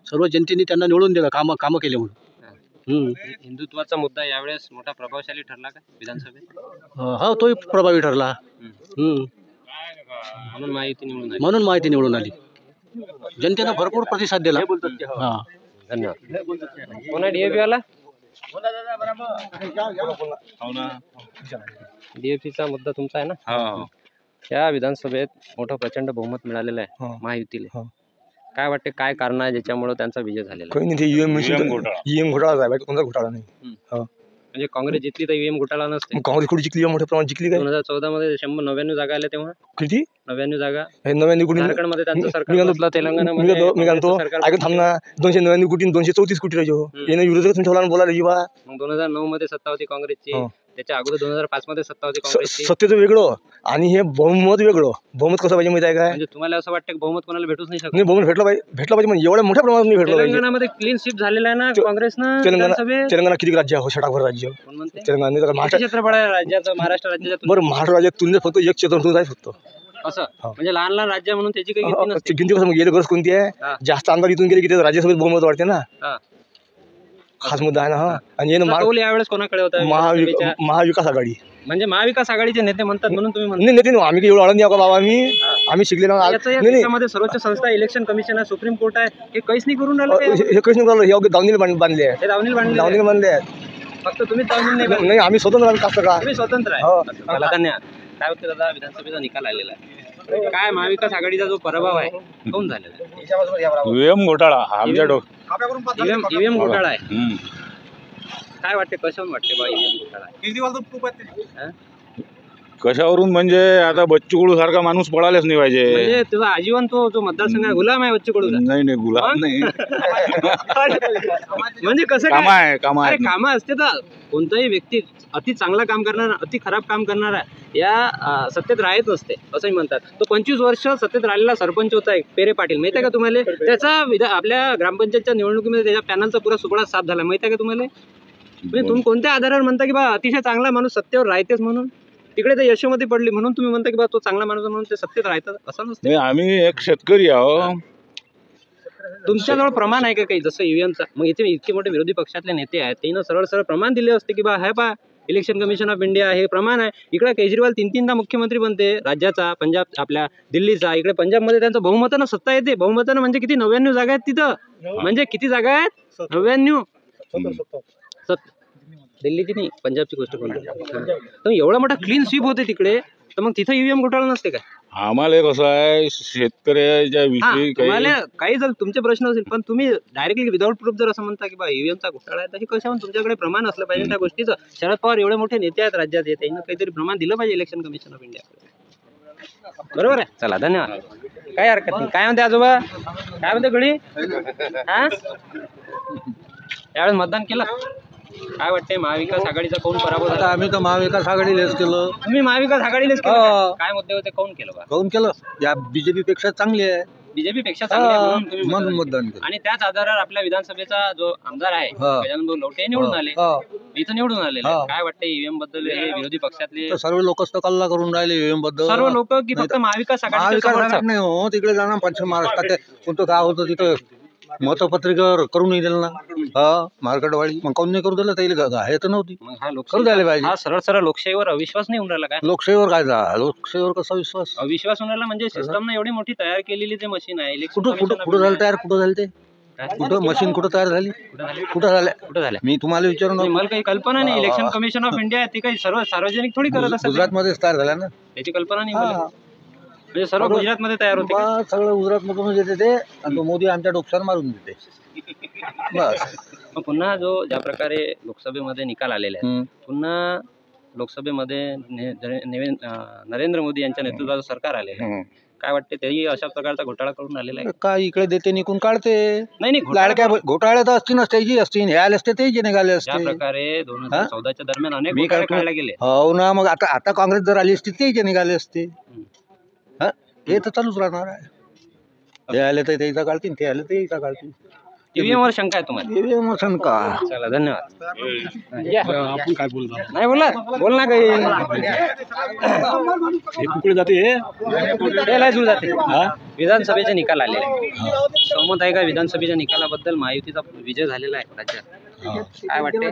सर्व जनतेने त्यांना निवडून दिलं, कामं केले म्हणून. हिंदुत्वाचा मुद्दा यावेळेस मोठा प्रभावशाली ठरला का विधानसभेत? हा, तोही प्रभावी ठरला. म्हणून माहिती निवडून आली. जनतेनं भरपूर प्रतिसाद दिला. हा, धन्यवाद. कोणा DAP वाला? DAPचा मुद्दा तुमचा आहे ना? या विधानसभेत मोठं प्रचंड बहुमत मिळालेलं आहे महायुतीला. काय वाटते, काय कारण आहे ज्याच्यामुळे त्यांचा विजय झालेला आहे? ईएम घोटाळा झाला, कोणता घोटाळा नाही. म्हणजे काँग्रेस जिंकली तर ईव्हीएम घोटाळा नसते. काँग्रेस कुठे जिंकली, मोठ्या प्रमाणात जिंकली काय? 2014 मध्ये 199 जागा आल्या तेव्हा. किती? 99 जागा. 99 कोटी झारखंडमध्ये त्यांचं सरकार बसलं, तेलंगणामध्ये मी म्हणतो ऐका थांब ना. 299 कोटी 234 कोटी राहिलो. याने विरोधक ठेवला बोलायला जीवा. मग 2009 मध्ये सत्ता होती काँग्रेसची, त्याच्या अगोदर 2005 मध्ये सत्ता होती काँग्रेसची. सत्तेचं वेगळं आणि हे बहुमत वेगळं. बहुमत कसं पाहिजे माहिती आहे काय? म्हणजे तुम्हाला असं वाटतं की बहुमत कोणाला भेटूच नाही शकत? नाही, बहुमत भेटलं पाहिजे म्हणजे एवढ्या मोठ्या प्रमाणात नाही भेटलं पाहिजे. तेलंगणामध्ये क्लीन स्वीप झालेला आहे ना काँग्रेसनं. तेलंगणा किती राज्य आहे? छटाकभर राज्य. तेलंगणा महाराष्ट्र क्षेत्रफळ आहे राज्याचं, महाराष्ट्र राज्याच्या. बरं, महाराष्ट्र राज्यात तुलनेत फक्त एक क्षेत्र आहे फक्त. असं म्हणजे लहान लहान राज्य म्हणून त्याची काही गिनती नसते. गिनती कसं गेली गरज कोणती आहे? जास्त आमदार इथून गेले की राज्यसभेत बहुमत वाढते ना. खास मुद्दा आहे ना. हा, आणि यावेळेस कोणाकडे होता? महाविकास आघाडी. म्हणजे महाविकास आघाडीचे नेते म्हणतात म्हणून तुम्ही म्हणता? नेते आम्ही काही एवढं आळंदी आहो का बाबा, आम्ही शिकलेलो. देशामध्ये सर्वोच्च संस्था, इलेक्शन कमिशन आहे, सुप्रीम कोर्ट आहे, हे काहीच नाही करून राहिलं. हे काहीच नाही राहिलं. हे दावणीला बांधले आहे. दावणीला बांधले आहेत. फक्त तुम्ही दावणी नाही, आम्ही स्वतंत्र का? तुम्ही स्वतंत्र आहे. मला धन्यवाद. काय होते दादा, विधानसभेचा निकाल आलेला आहे. काय महाविकास आघाडीचा जो पराभव आहे कोण झालेला आहे? ईव्हीएम घोटाळा आमच्या ईव्हीएम घोटाळा आहे. काय वाटते, कशावरून वाटते बा ईव्हीएम घोटाळा? कशावरून म्हणजे आता बच्चू कडू सारखा माणूस पळायलाच नाही पाहिजे. म्हणजे तुझा आजीवन तो मतदारसंघ गुलाम आहे बच्चू कडूचा? नाही, गुलाम नाही. म्हणजे कसं काम आहे काम असते तर कोणताही व्यक्ती अति चांगला काम करणारा, अति खराब काम करणारा या सत्तेत राहत नसते असंही म्हणतात. तो 25 वर्ष सत्तेत राहिलेला सरपंच होता एक पेरे पाटील, माहिती आहे का तुम्हाला? त्याचा आपल्या ग्रामपंचायतच्या निवडणुकीमध्ये त्याच्या पॅनलचा पुरा सुपडा साफ झाला, माहिती आहे का तुम्हाला? म्हणजे तुम्ही कोणत्या आधारावर म्हणता की बा अतिशय चांगला माणूस सत्तेवर राहतेच म्हणून? तिकडे ते यशोमती पडली म्हणून तुम्ही म्हणता की बा तो चांगला माणूस म्हणून ते सत्तेत राहतात, असं नसतं. आम्ही एक शेतकरी आहो. तुमच्याजवळ प्रमाण आहे का काही, जसं ईव्हीएमचा? मग इथे इतके मोठे विरोधी पक्षातले नेते आहेत, त्यांना सरळ सरळ प्रमाण दिले असते की बा हे पा इलेक्शन कमिशन ऑफ इंडिया हे प्रमाण आहे. इकडे केजरीवाल 3-3दा मुख्यमंत्री बनते राज्याचा, पंजाब आपल्या दिल्लीचा. इकडे पंजाबमध्ये त्यांचं बहुमतानं सत्ता येते. बहुमतानं म्हणजे किती? 99 जागा आहेत तिथं. म्हणजे किती जागा आहेत? 99. दिल्लीची नाही, पंजाबची गोष्ट करून. तर एवढा मोठा क्लीन स्वीप होते तिकडे, तर मग तिथं ईव्हीएम घोटाळा नसते काय? आम्हाला कसं आहे, शेतकऱ्याच्या विषयी काही जर तुमचे प्रश्न असेल, पण तुम्ही डायरेक्टली विदाऊट प्रूफ जर असं म्हणता की बा ईव्हीएमचा घोटाळा आहे, तर हे कशावर तुमच्याकडे प्रमाण असलं पाहिजे त्या गोष्टीचं. शरद पवार एवढे मोठे नेते आहेत राज्यात, त्यांना काहीतरी प्रमाण दिलं पाहिजे इलेक्शन कमिशन ऑफ इंडिया. बरोबर आहे. चला, धन्यवाद. काय हरकत नाही. काय म्हणते आजोबा, काय म्हणते घडी? हा, यावेळेस मतदान केलं? काय वाटते, महाविकास आघाडीचा कोण पराभव झाला? आम्ही तर महाविकास आघाडीलाच केलं. तुम्ही महाविकास आघाडीलाच केलं? काय मुद्दे होते, कोण केलं? कोण केलं? या बीजेपी पेक्षा चांगली आहे. बीजेपी पेक्षा चांगली आहे म्हणून मतदान केलं. आणि त्याच आधारावर आपल्या विधानसभेचा जो आमदार आहे गजानन भाऊ लवटे निवडून आले, इथं निवडून आलेले. काय वाटते ईव्हीएम बद्दल? हे विरोधी पक्षातले सर्व लोकच तर कल्ला करून राहिले ईव्हीएम बद्दल. सर्व लोक की फक्त महाविकास आघाडी? नाही हो, तिकडे जाणार पश्चिम महाराष्ट्रात कोणतं गाव होतं तिथं मतपत्रिकेवर करून नाही दिलं ना. मार्केटवाडी मग कोण नाही करून दिलं? त्याला आहे तर नव्हती. करून द्यायला पाहिजे. हा सरळ सरळ लोकशाहीवर अविश्वास नाही होऊन राहिला काय? लोकशाहीवर काय लोकशाहीवर कसा विश्वास? अविश्वास होऊन राहिला म्हणजे सिस्टमनं एवढी मोठी तयार केलेली जे मशीन आहे. कुठं झालं तयार? कुठं झालं ते? कुठं मशीन कुठं तयार झाली? कुठं झालं? मी तुम्हाला विचारून, मला काही कल्पना नाही. इलेक्शन कमिशन ऑफ इंडिया ते काही सर्व सार्वजनिक थोडी करत असतात. गुजरातमध्येच तयार झाल्या ना, त्याची कल्पना नाही. म्हणजे सर्व गुजरातमध्ये तयार होते. सगळं गुजरात मधून येते ते, आणि तो मोदी आमच्या डोक्यावर मारून देते. बस. मग पुन्हा ज्या प्रकारे लोकसभेमध्ये निकाल आलेले आहेत, पुन्हा लोकसभेमध्ये नरेंद्र मोदी यांच्या नेतृत्वाचं सरकार आलेलं आहे. काय वाटते तेही अशा प्रकारचा घोटाळा करून आलेला आहे? काय इकडे देते निघून काढते. नाही लाडक्या घोटाळे तर असतील त्याची असतील, हे आले असते ते जे निघाले ज्या असते. प्रकारे 2014च्या दरम्यान अनेक मी घोटाळे काय काढले गेले. हो ना, मग आता काँग्रेस जर आली असती ते जे निघाले असते. हे तर चालूच राहणार आहे. हे आले तर ते इथं काढतील, ते आले ते इथं काढतील. ईव्हीएम वर शंका आहे तुम्हाला? ईव्हीएम वर शंका. चला धन्यवाद. आपण काय बोलतो? नाही बोला, बोल ना काही. हे कुठे जाते हे? जाते. विधानसभेचे निकाल आलेले आहे. सहमत आहे का विधानसभेच्या निकालाबद्दल? महायुतीचा विजय झालेला आहे राज्यात. काय वाटते?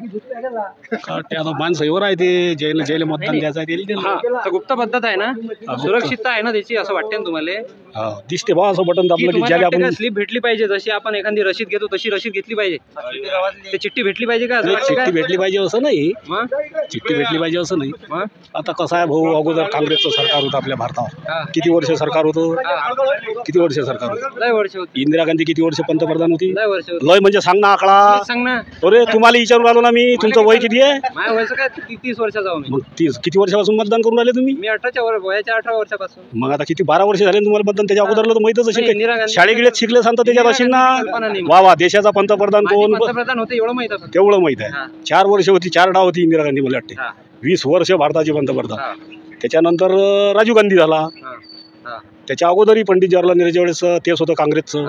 आता माणसाईवर आहे ते, जैल मतदान द्यायचं आहे. गुप्त पद्धत आहे ना, सुरक्षितता आहे ना त्याची, असं वाटते ना तुम्हाला? दिसते बा असं बटन दाबलं की स्लिप भेटली पाहिजे, जशी आपण एखादी रशीद घेतो तशी रशीद घेतली पाहिजे, ते चिठ्ठी भेटली पाहिजे का? चिठ्ठी भेटली पाहिजे असं नाही, चिठ्ठी भेटली पाहिजे असं नाही. आता कसं आहे भाऊ, अगोदर काँग्रेसचं सरकार होतं आपल्या भारतावर. किती वर्ष सरकार होतं? किती वर्ष सरकार होतं? लय वर्ष होती. इंदिरा गांधी किती वर्ष पंतप्रधान होती? लय वर्ष. लय म्हणजे सांग ना आकडा. सांग ना. अरे तुम्हाला विचारून आलो ना मी, तुमचं वय किती आहे? माझं वय काय 30 वर्षाचा आहो मी. मग 30 किती वर्षापासून मतदान करून राहिले तुम्ही? मी 18 वर्षापासून. मग आता किती 12 वर्ष झाले तुम्हाला मतदान? त्याच्या अगोदरला तर माहितच असेल, शाळेगिळ्यात शिकले सांगता त्याच्यात असेल ना. वा देशाचा पंतप्रधान कोण? पंतप्रधान होते एवढं माहित आहे. तेवढं माहित आहे. 4 वर्ष होती, 4 डाव होती इंदिरा गांधी, मला वाटते 20 वर्ष भारताचे पंतप्रधान. त्याच्यानंतर राजीव गांधी झाला. त्याच्या अगोदरही पंडित जवाहरलाल नेहरूच्या वेळेस तेच होतं काँग्रेसचं.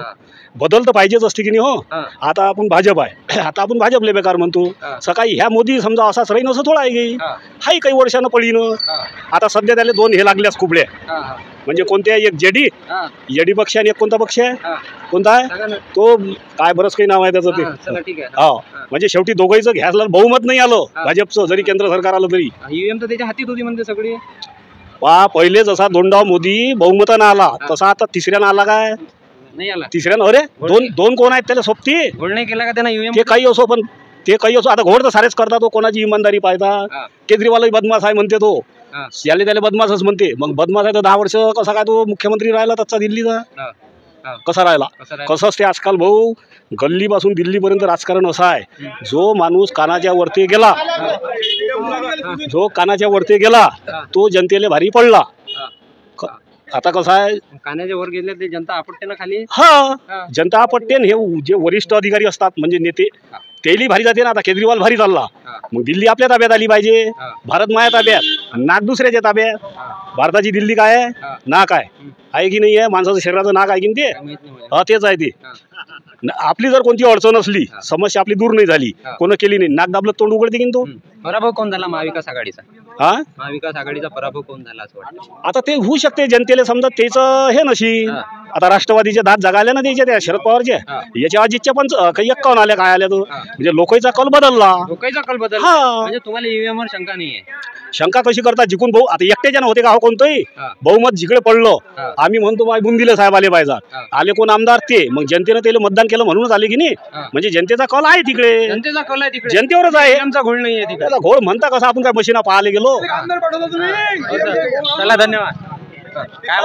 बदल तर पाहिजेच असते की नाही हो. आता आपण भाजप आहे, आता आपण भाजपले बेकार म्हणतो. सकाळी ह्या मोदी समजा असाच राहीन असं थोडा आहे की हाही काही वर्षानं पडीनं. आता सध्या त्याला 2 हे लागल्यास कुबड्या, म्हणजे कोणत्या? एक जेडी पक्ष आणि एक कोणता पक्ष आहे? कोणता आहे तो? काय बरंच काही नाव आहे त्याचं ते. हो, म्हणजे शेवटी दोघांचं घ्यायला बहुमत नाही आलं भाजपचं, जरी केंद्र सरकार आलं तरी. ईव्हीएम तर त्याच्या हातीत होती म्हणते सगळी. पहिले जसा 2 डाव मोदी बहुमतानं आला, तसा आता तिसऱ्यानं आला काय? नाही आला. तिसऱ्यानं अरे दोन कोण आहेत त्याला सोबती? घोड नाही केला का त्यांना ईव्हीएम? ते काही असो, पण ते काही असो, आता घोड तर सारेच करतात. तो कोणाची इमानदारी पाहता. केजरीवालही बदमाश आहे म्हणते, तो याले त्याला बदमाशच म्हणते. मग बदमाश आहे तर 10 वर्ष कसा काय तो मुख्यमंत्री राहिला त्याचा दिल्लीचा? कसा राहिला? कसं असते आजकाल भाऊ, गल्लीपासून दिल्लीपर्यंत राजकारण असं आहे, जो माणूस कानाच्या वरती गेला तो जनतेला भारी पडला. आता कसं आहे, कानाच्या वर गेले ते जनता आपटते ना खाली. हा, जनता आपटते. हे जे वरिष्ठ अधिकारी असतात म्हणजे नेते, तेही भारी जाते ना. आता केजरीवाल भारी चालला, मग दिल्ली आपल्या ताब्यात आली पाहिजे. भारत माया ताब्यात, नाक दुसऱ्याच्या ताब्यात. भारताची दिल्ली काय आहे? नाक आहे की नाही आहे? माणसाचं शरीराचं नाक आहे की ते? तेच आहे ते. आपली जर कोणती अडचण असली, समस्या आपली दूर नाही झाली, कोण केली नाही, नाक दाबलं तोंड उघडते की तो. पराभव कोण झाला महाविकास आघाडीचा? महाविकास आघाडीचा पराभव कोण झाला असं वाटतं? आता ते होऊ शकते जनतेला समजा त्याचं हे नशी. आता राष्ट्रवादीचे दात जगाले ना त्याच्या, त्या शरद पवारचे. याच्या अजितच्या पण काही 51 आल्या, काय आल्या तो, म्हणजे लोकांचा कल बदलला. लोकांचा कल बदलला म्हणजे तुम्हाला ईव्हीएम वर शंका नाहीये? शंका कशी करता? जिंकून भाऊ आता एकट्याच्यानं होते का हो कोणतंही? बहुमत जिकडे पडलं, आम्ही म्हणतो बाय बुंदीले साहेब आले पाहिजे. आले कोण आमदार ते, मग जनतेनं त्याला मतदान केलं म्हणूनच आले की नाही. म्हणजे जनतेचा कल आहे तिकडे, जनतेचा कल आहे तिकडे, जनतेवरच आहे. आमचा घोळ नाहीये तिकडे. घोळ म्हणता कसा? आपण काय मशीना पाहायला गेलो? चला धन्यवाद. काय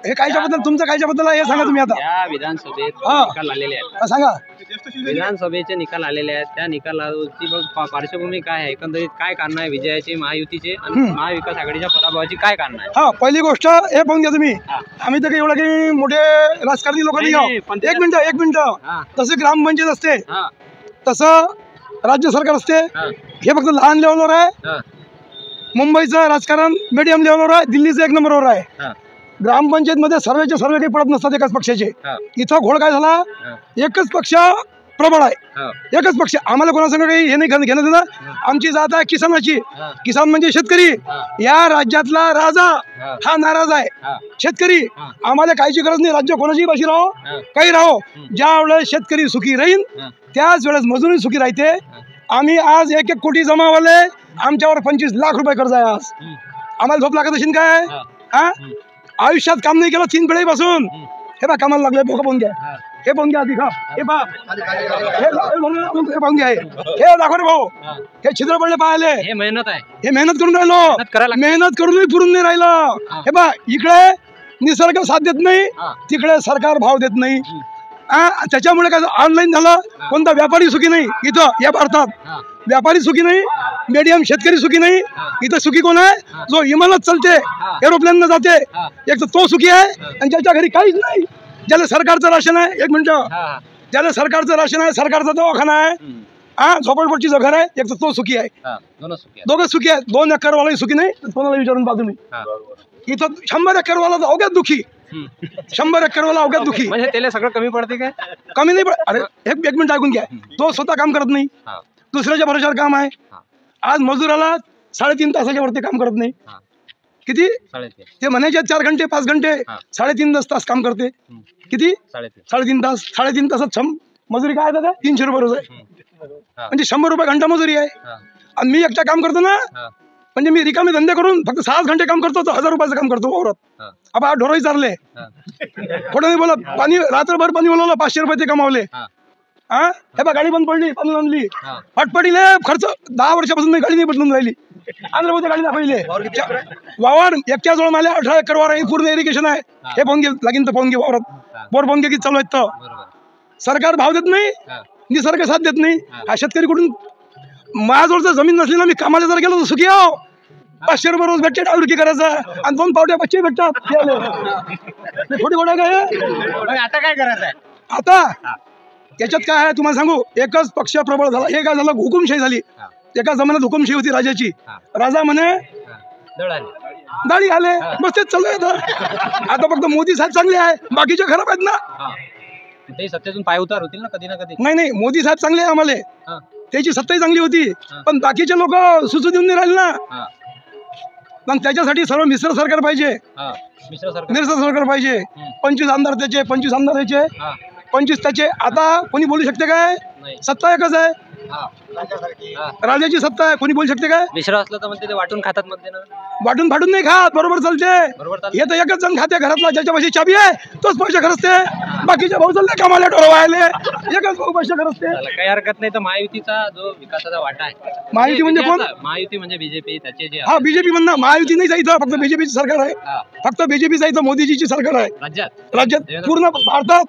हे कायच्याबद्दल, तुमचं कायच्याबद्दल हे सांगा तुम्ही. आता या विधानसभेत निकाल आलेले आहेत, सांगा. विधानसभेचे निकाल आलेले आहेत, त्या निकालाची पार्श्वभूमी काय आहे? एकंदरीत काय कारण आहे विजयाचे, महायुतीचे आणि महाविकास आघाडीच्या पराभवाची काय कारण आहे? हा, पहिली गोष्ट हे पाहून घ्या तुम्ही. आम्ही तर काही एवढं काही मोठे राजकारणी लोक नाही. एक मिनिट. तसे ग्रामपंचायत असते, तसं राज्य सरकार असते. हे फक्त लहान लेवलवर आहे. मुंबईचं राजकारण मीडियम लेवलवर आहे, दिल्लीचं 1 नंबरवर आहे. ग्रामपंचायत मध्ये सर्वेचे सर्वे काही पडत नसतात एकाच पक्षाचे. इथं घोळ काय झाला, एकच पक्ष प्रबळ आहे, एकच पक्ष. आम्हाला कोणासंग काही हे नाही घेणं देणं. आमची जात आहे किसानाची. किसान म्हणजे शेतकरी. या राज्यातला राजा हा नाराज आहे. शेतकरी आम्हाला काहीची गरज नाही, राज्य कोणाची बाशी राहो, काही राहो. ज्या वेळेस शेतकरी सुखी राहील त्याच वेळेस मजुरी सुखी राहते. आम्ही आज 1-1 कोटी जमावले, आमच्यावर 25 लाख रुपये कर्ज आहे. आज आम्हाला झोप लागत असेल काय? आयुष्यात काम नाही केलं 3 पिढीपासून. हे बा कामाला लागले, भोका पाहून घ्या, हे पाहून घ्या, अधिक हे पा, हे पाहून घ्या, हे दाखव रे भाऊ. हे छिद्र पडले पाहिले, हे मेहनत आहे, हे मेहनत करून राहिलो. मेहनत करूनही पुरून नाही राहिलं. हे बा इकडे निसर्ग साथ देत नाही, तिकडे सरकार भाव देत नाही. त्याच्यामुळे काय ऑनलाईन झालं, कोणता व्यापारी सुखी नाही इथं या भारतात. व्यापारी सुखी नाही, मीडियम शेतकरी सुखी नाही. इथं सुखी कोण आहे? जो विमानात चालते, एरोप्लेन जाते, एक तर तो सुखी आहे. आणि ज्याच्या घरी काहीच नाही, ज्याला सरकारचं राशन आहे, एक मिनिट, ज्याला सरकारचं राशन आहे, सरकारचा दवाखाना आहे, झोपडपट्टीचं घर आहे, एक तर तो सुखी आहे. दोघं सुखी आहेत. 2 एकरवालाही सुखी नाही. कोणाला विचारून पाहतो मी. इथं 100 एकरवाला तर अवघ्यात दुखी, 100 एकरवाला अवघ्यात दुखी. म्हणजे त्याला सगळं कमी पडते काय? कमी नाही पडत. अरे एक मिनिट ऐकून घ्या. तो स्वतः काम करत नाही, दुसऱ्याच्या भरोशावर काम आहे. आज मजुराला 3.5 तासाच्या वरती काम करत नाही. किती? ते म्हणायचे 4 घंटे 5 घंटे, 3.5 तास काम करते. किती? 3.5 तास. 3.5 तासात मजुरी काय दादा? 300 रुपये रोज आहे. म्हणजे 100 रुपये घंटा मजुरी आहे. आणि मी एकटा काम करतो ना, म्हणजे मी रिकामे धंदे करून फक्त 6 घंटे काम करतो, तर 1000 रुपयाचं काम करतो वावरात. आता ढोरही चालले, खोटं नाही बोलत. पाणी रात्रभर पाणी बोलवलं, 500 रुपये ते कमावले. हे बा गाडी बंद पडली, पाणी आणली, फटफटीले खर्च. 10 वर्षापासून मी गाडी नाही बदलून राहिली. आंध्रप्रदेश गाडी दाखवले. वावर एकट्या जवळ मला 18 एकर वावर आहे, पूर्ण इरिगेशन आहे. हे पाहून घे, लागेल तर पाहून घे वावरात. बोर पाहून घे किती चालू आहेत. तर सरकार भाव देत नाही, निसर्ग साथ देत नाही. हा शेतकरी कुठून? माझ्याजवळचं जमीन नसली ना, मी कामाला जर गेलो तर सुखी आहो. 500 रुपये रोज भेटते, डाळुकी करायचा, आणि 2 पावट्या बच्चे भेटतात. थोडी गोडा काय? आता काय करायचं आहे? आता याच्यात काय आहे तुम्हाला सांगू. एकच पक्ष प्रबळ झाला. हे काय झालं? हुकुमशाही झाली. एका जमान्यात हुकुमशाही होती राजाची. राजा म्हणे दाढी आले, बस तेच चालू आहे. आता फक्त मोदी साहेब चांगले आहे, बाकीचे खराब आहेत ना. ते सत्तेतून पाय उतार होतील ना कधी ना कधी. नाही, मोदी साहेब चांगले आहे आम्हाला, त्याची सत्ताही चांगली होती. पण बाकीचे लोक सुचू देऊन नाही राहिले ना. पण त्याच्यासाठी सर्व मिश्र सरकार पाहिजे. मिश्र सरकार पाहिजे. 25 आमदार त्याचे, 25 आमदार त्याचे, 25 त्याचे. आता कोणी बोलू शकते काय? सत्ता एकच आहे, राजाची सत्ता आहे. कोणी बोलू शकते काय? मिश्र असलं तर म्हणते ते वाटून खातात म्हणते ना. वाटून फाटून नाही खात, बरोबर चालते. हे तर एकच जण खाते घरातला, ज्याच्यापाशी चाबी आहे तोच पैसे खरचते. बाकीचे भाऊ चालते कामाला ठरवायले, एकच भाऊ पैसे खरचते. काही हरकत नाही. तर महायुतीचा जो विकासाचा वाटा आहे, महायुती म्हणजे कोण? महायुती म्हणजे बीजेपी. त्याचे जे बीजेपी म्हणणं, महायुती नाही जायचं, फक्त बीजेपीची सरकार आहे. फक्त बीजेपी जायचं, मोदीजीची सरकार आहे राज्यात. पूर्ण भारतात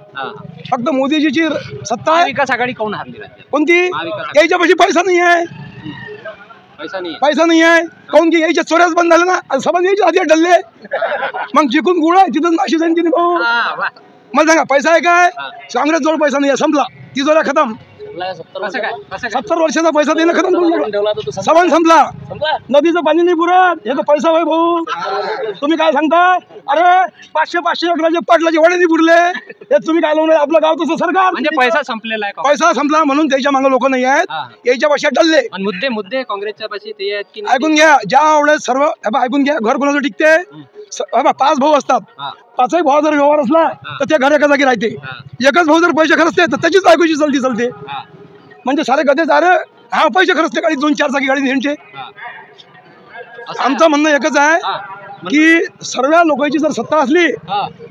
फक्त मोदीजीची सत्ता आहे. विकास आघाडी कोण हारली राज्यात? कोणती? याच्यापाशी पैसा नाही आहे. पैसा नाही आहे. काऊन की याच्या चोऱ्याच बंद झाल्या ना, सबंध यायच्या आधी डल्ले. मग जिकून गुळ आहे तिथं नाशी जाईन की नाही भाऊ? मला सांगा, पैसा आहे काय? काँग्रेस जवळ पैसा नाही आहे, संपला. ती जोड्या खतम. 70 वर्षाचा पैसा देणं खतम करून सामान संपला. नदीचं पाणी नाही पुरत. हे तर पैसा होय भाऊ. तुम्ही काय सांगता? अरे 500 एकराचे पाटलाचे वडे नाही पुरले. हे तुम्ही काय लावून आपलं गाव तसं सरकार. म्हणजे पैसा संपलेला आहे. पैसा संपला म्हणून त्याच्या मागे लोक नाही आहेत. याच्या पाशी डल्ले. मुद्दे काँग्रेसच्या पाशी ते आहेत की ऐकून घ्या. ज्या वेळेस सर्व ऐकून घ्या, घर कोणाचं टिकते? 5 भाऊ असतात. 5ही भाऊ जर व्यवहार असला तर ते घर एका जागी राहते. एकच भाऊ जर पैसे खरचते तर त्याचीच बायकोची चलते. म्हणजे सारे गदेच. अरे हा पैसे खरचते गाडी, 2-4 चाकी गाडी ह्यांचे. आमचं म्हणणं एकच आहे की सर्व लोकांची जर सत्ता असली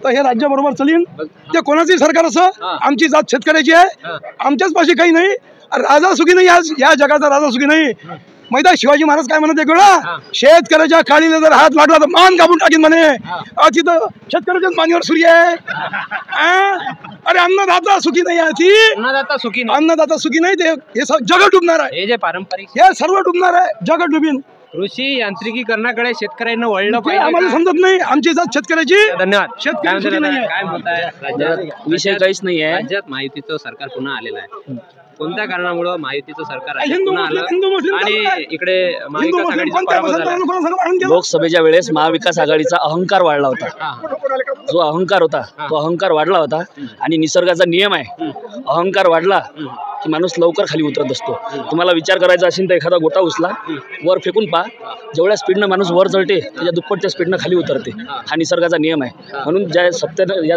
तर हे राज्य बरोबर चलीन. ते कोणाचंही सरकार असं, आमची जात शेतकऱ्याची आहे. आमच्याच पाशी काही नाही. राजा सुखी नाही, या जगाचा राजा सुखी नाही. मैदा शिवाजी महाराज काय म्हणत वेगळा, शेतकऱ्याच्या काळीला जर हात लागला तर मान कापून टाकीन म्हणे. तिथं शेतकऱ्याच्याच मानीवर सूर्य आहे. अरे अन्नदाता सुखी नाही आहे. ती अन्नदाता सुखी नाही. ते हे जग डुबणार आहे. हे जे पारंपरिक, हे सर्व डुबणार आहे. जग डुबीन. कृषी यांत्रिकीकरणाकडे शेतकऱ्यांना वळलं पाहिजे. आम्हाला समजत नाही. आमची जात शेतकऱ्याची. धन्यवाद. शेतकरी नाही. काय मत आहे राज्यात? विषय काहीच नाही आहे. राज्यात महायुतीचं सरकार पुन्हा आलेलं आहे. कोणत्या कारणामुळे महायुतीचं सरकार पुन्हा आलं आणि इकडे महाविकास आघाडीचा पराभव झाला? लोकसभेच्या वेळेस महाविकास आघाडीचा अहंकार वाढला होता. जो अहंकार होता तो अहंकार वाढला होता. आणि निसर्गाचा नियम आहे, अहंकार वाढला की माणूस लवकर खाली उतरत असतो. तुम्हाला विचार करायचा असेल तर एखादा गोटा उचला, वर फेकून पहा. जेवढ्या स्पीडनं माणूस वर चढते त्याच्या दुप्पटच्या स्पीडनं खाली उतरते. हा निसर्गाचा नियम आहे. म्हणून या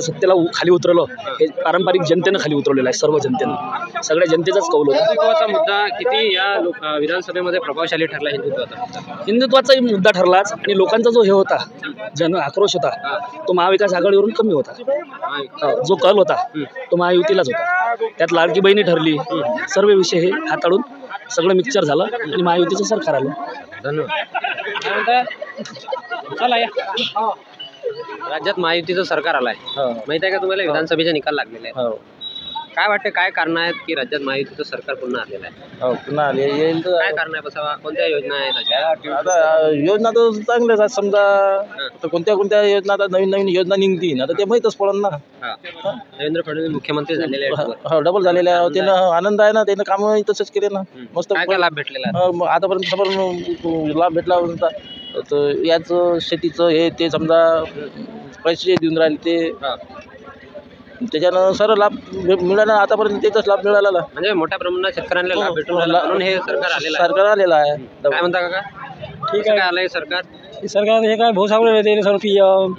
सत्तेला खाली उतरवलं, हे पारंपरिक जनतेनं खाली उतरवलेलं आहे. सर्व जनतेनं, सगळ्या जनतेचाच कौल होता. हिंदुत्वाचा मुद्दा किती या विधानसभेमध्ये प्रभावशाली ठरला? हिंदुत्वाचाही मुद्दा ठरलाच. आणि लोकांचा जो हे होता, जन आक्रोश होता, तो महाविकास आघाडीवरून कमी होता. जो कल होता तो महायुतीलाच होता. त्यात लाडकी बहिणी ठरली. सर्व विषय हे हाताळून सगळं मिक्सचर झालं आणि महायुतीचं सरकार आलं. धन्यवाद. चला या. राज्यात महायुतीचं सरकार आलंय, माहित आहे का तुम्हाला? विधानसभेचे निकाल लागलेले आहेत. काय वाटते, काय कारण आहेत की राज्यात महायुतीचं सरकार पुन्हा आलेलं आहे? पुन्हा आले येईल तर काय कारण आहे बसावा? कोणत्या योजना आहेत अशा? आता योजना तर चांगल्याच आहेत समजा. तर कोणत्या कोणत्या योजना आता नवीन नवीन योजना निघतील आता ते माहीतच पडन ना. देवेंद्र फडणवीस मुख्यमंत्री झालेले आहेत. हो डबल झालेले आहे. त्यानं आनंद आहे ना, त्यानं कामं तसंच केले ना मस्त. काय काय लाभ भेटलेला आहे? आतापर्यंत समोर लाभ भेटला होता. तर याच शेतीचं हे ते समजा पैसे देऊन राहिले ते त्याच्यानं सर्व लाभ मिळाला. आतापर्यंत त्याचाच लाभ मिळाला. म्हणजे मोठ्या प्रमाणात शेतकऱ्यांना लाभ भेटून राहिला म्हणून हे सरकार आलेलं आहे. सरकार आलेलं आहे. काय म्हणता काका? ठीक आहे, आलंय सरकार. सरकार हे काय भाऊ सावळे त्याने सर्व PM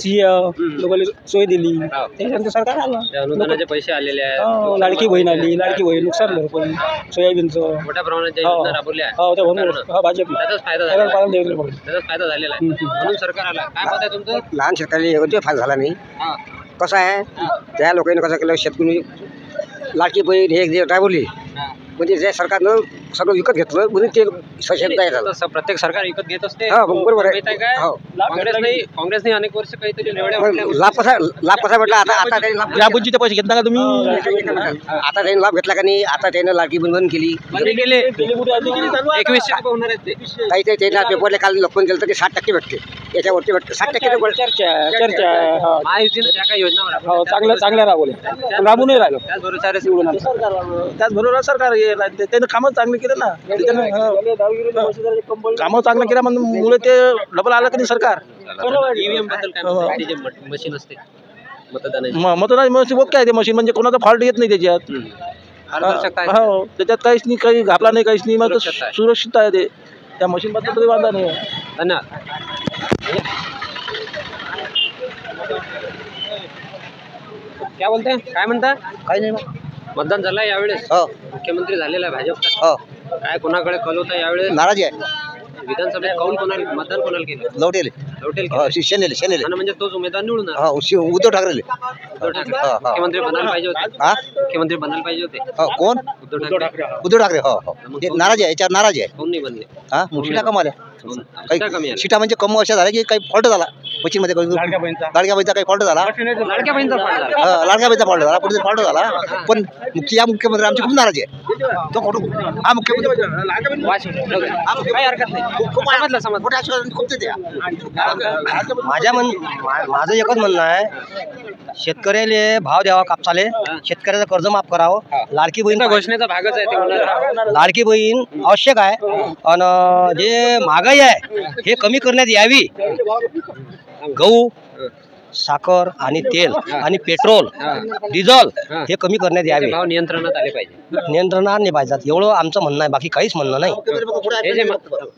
CM लोकांना सोय दिली त्याच्यानंतर सरकार आलं. अनुदानाचे पैसे आलेले आहेत. लाडकी बहीण आली, लाडकी बहीण नुकसान भरपाई सोयाबीनचं मोठ्या प्रमाणात ज्या योजना राबवल्या आहेत हो त्या म्हणून भाजप त्याचाच फायदा झालेला आहे म्हणून सरकार आला. काय मत आहे तुमचं? लहान शेतकऱ्याला एवढे फायदा झाला नाही. कसं आहे त्या लोकांनी कसं केलं शेतकरी लाडकी बहीण हे जे राबवली म्हणजे जे सरकारनं सगळं विकत घेतलं म्हणून ते सशक्त झालं. प्रत्येक सरकार विकत घेत असते. बरोबर आहे. काँग्रेसने अनेक वर्ष काहीतरी लाभ कसा भेटला? आता त्यांनी ग्रामपंचायतीचे पैसे घेतला का तुम्ही? आता त्यांनी लाभ घेतला का नाही? आता त्यानं लाडकी बहीण बंद केली. काही ते त्यांना पेपरला काल लोकपण केलं तर ते 60% भेटते. याच्यावरती भेटते 60% चर्चा काही योजना चांगल्या राबवल्या राबूनही राहिलं. त्याचबरोबर सरकार त्यानं कामं चांगली केलं ना. कामं चांगलं केल्या मुळे ते डबल आलं की नाही सरकार. ईव्हीएम बद्दल काय मशीन असते मतदान मशीन ओके आहे. ते मशीन म्हणजे कोणाचा फॉल्ट येत नाही त्याच्यात. हो त्याच्यात काहीच नाही, काही घापला नाही, काहीच नाही. मग सुरक्षित आहे ते. त्या मशीन बद्दल तरी वांधा नाही. धन्यवाद. काय बोलताय? काय म्हणता? काही नाही. मतदान झालं यावेळेस? मुख्यमंत्री झालेला आहे भाजपचा. काय कोणाकडे कल होता यावेळेस? नाराजी आहे. विधानसभेत मतदान कोणाला केलं? लवटेल शेनेले म्हणजे तोच उमेदवार निवडून उद्धव ठाकरे. मुख्यमंत्री बनायला पाहिजे होते. मुख्यमंत्री बनायला पाहिजे होते. कोण? उद्धव ठाकरे. हो नाराज आहे, याच्यावर नाराज आहे. कोण नाही बनले? सीटा कम आल्या. काही सीटा म्हणजे कम अशा झाल्या की काही फॉल्ट झाला मशीनमध्ये. लाडक्या बहिणीचा काही फॉल्ट झाला. लाडक्या बहिणीचा फॉल्ट झाला. पुढे फॉल्ट झाला. पण या मुख्यमंत्री आमची खूप नाराजी आहे. तो हा मुख्यमंत्री काही हरकत नाही. माझं एकच म्हणणं आहे, शेतकऱ्याला भाव द्यावा कापसाले, शेतकऱ्याचं कर्ज माफ करावं. लाडकी बहीण घोषणेचा भागच आहे. लाडकी बहीण आवश्यक आहे. आणि जे महागाई आहे हे कमी करण्यात यावी. गहू, साखर आणि तेल आणि पेट्रोल, डिझेल हे कमी करण्यात यावे. भाव नियंत्रणात आले पाहिजे. नियंत्रणात नाही पाहिजेत एवढं आमचं म्हणणं आहे. बाकी काहीच म्हणणं नाही.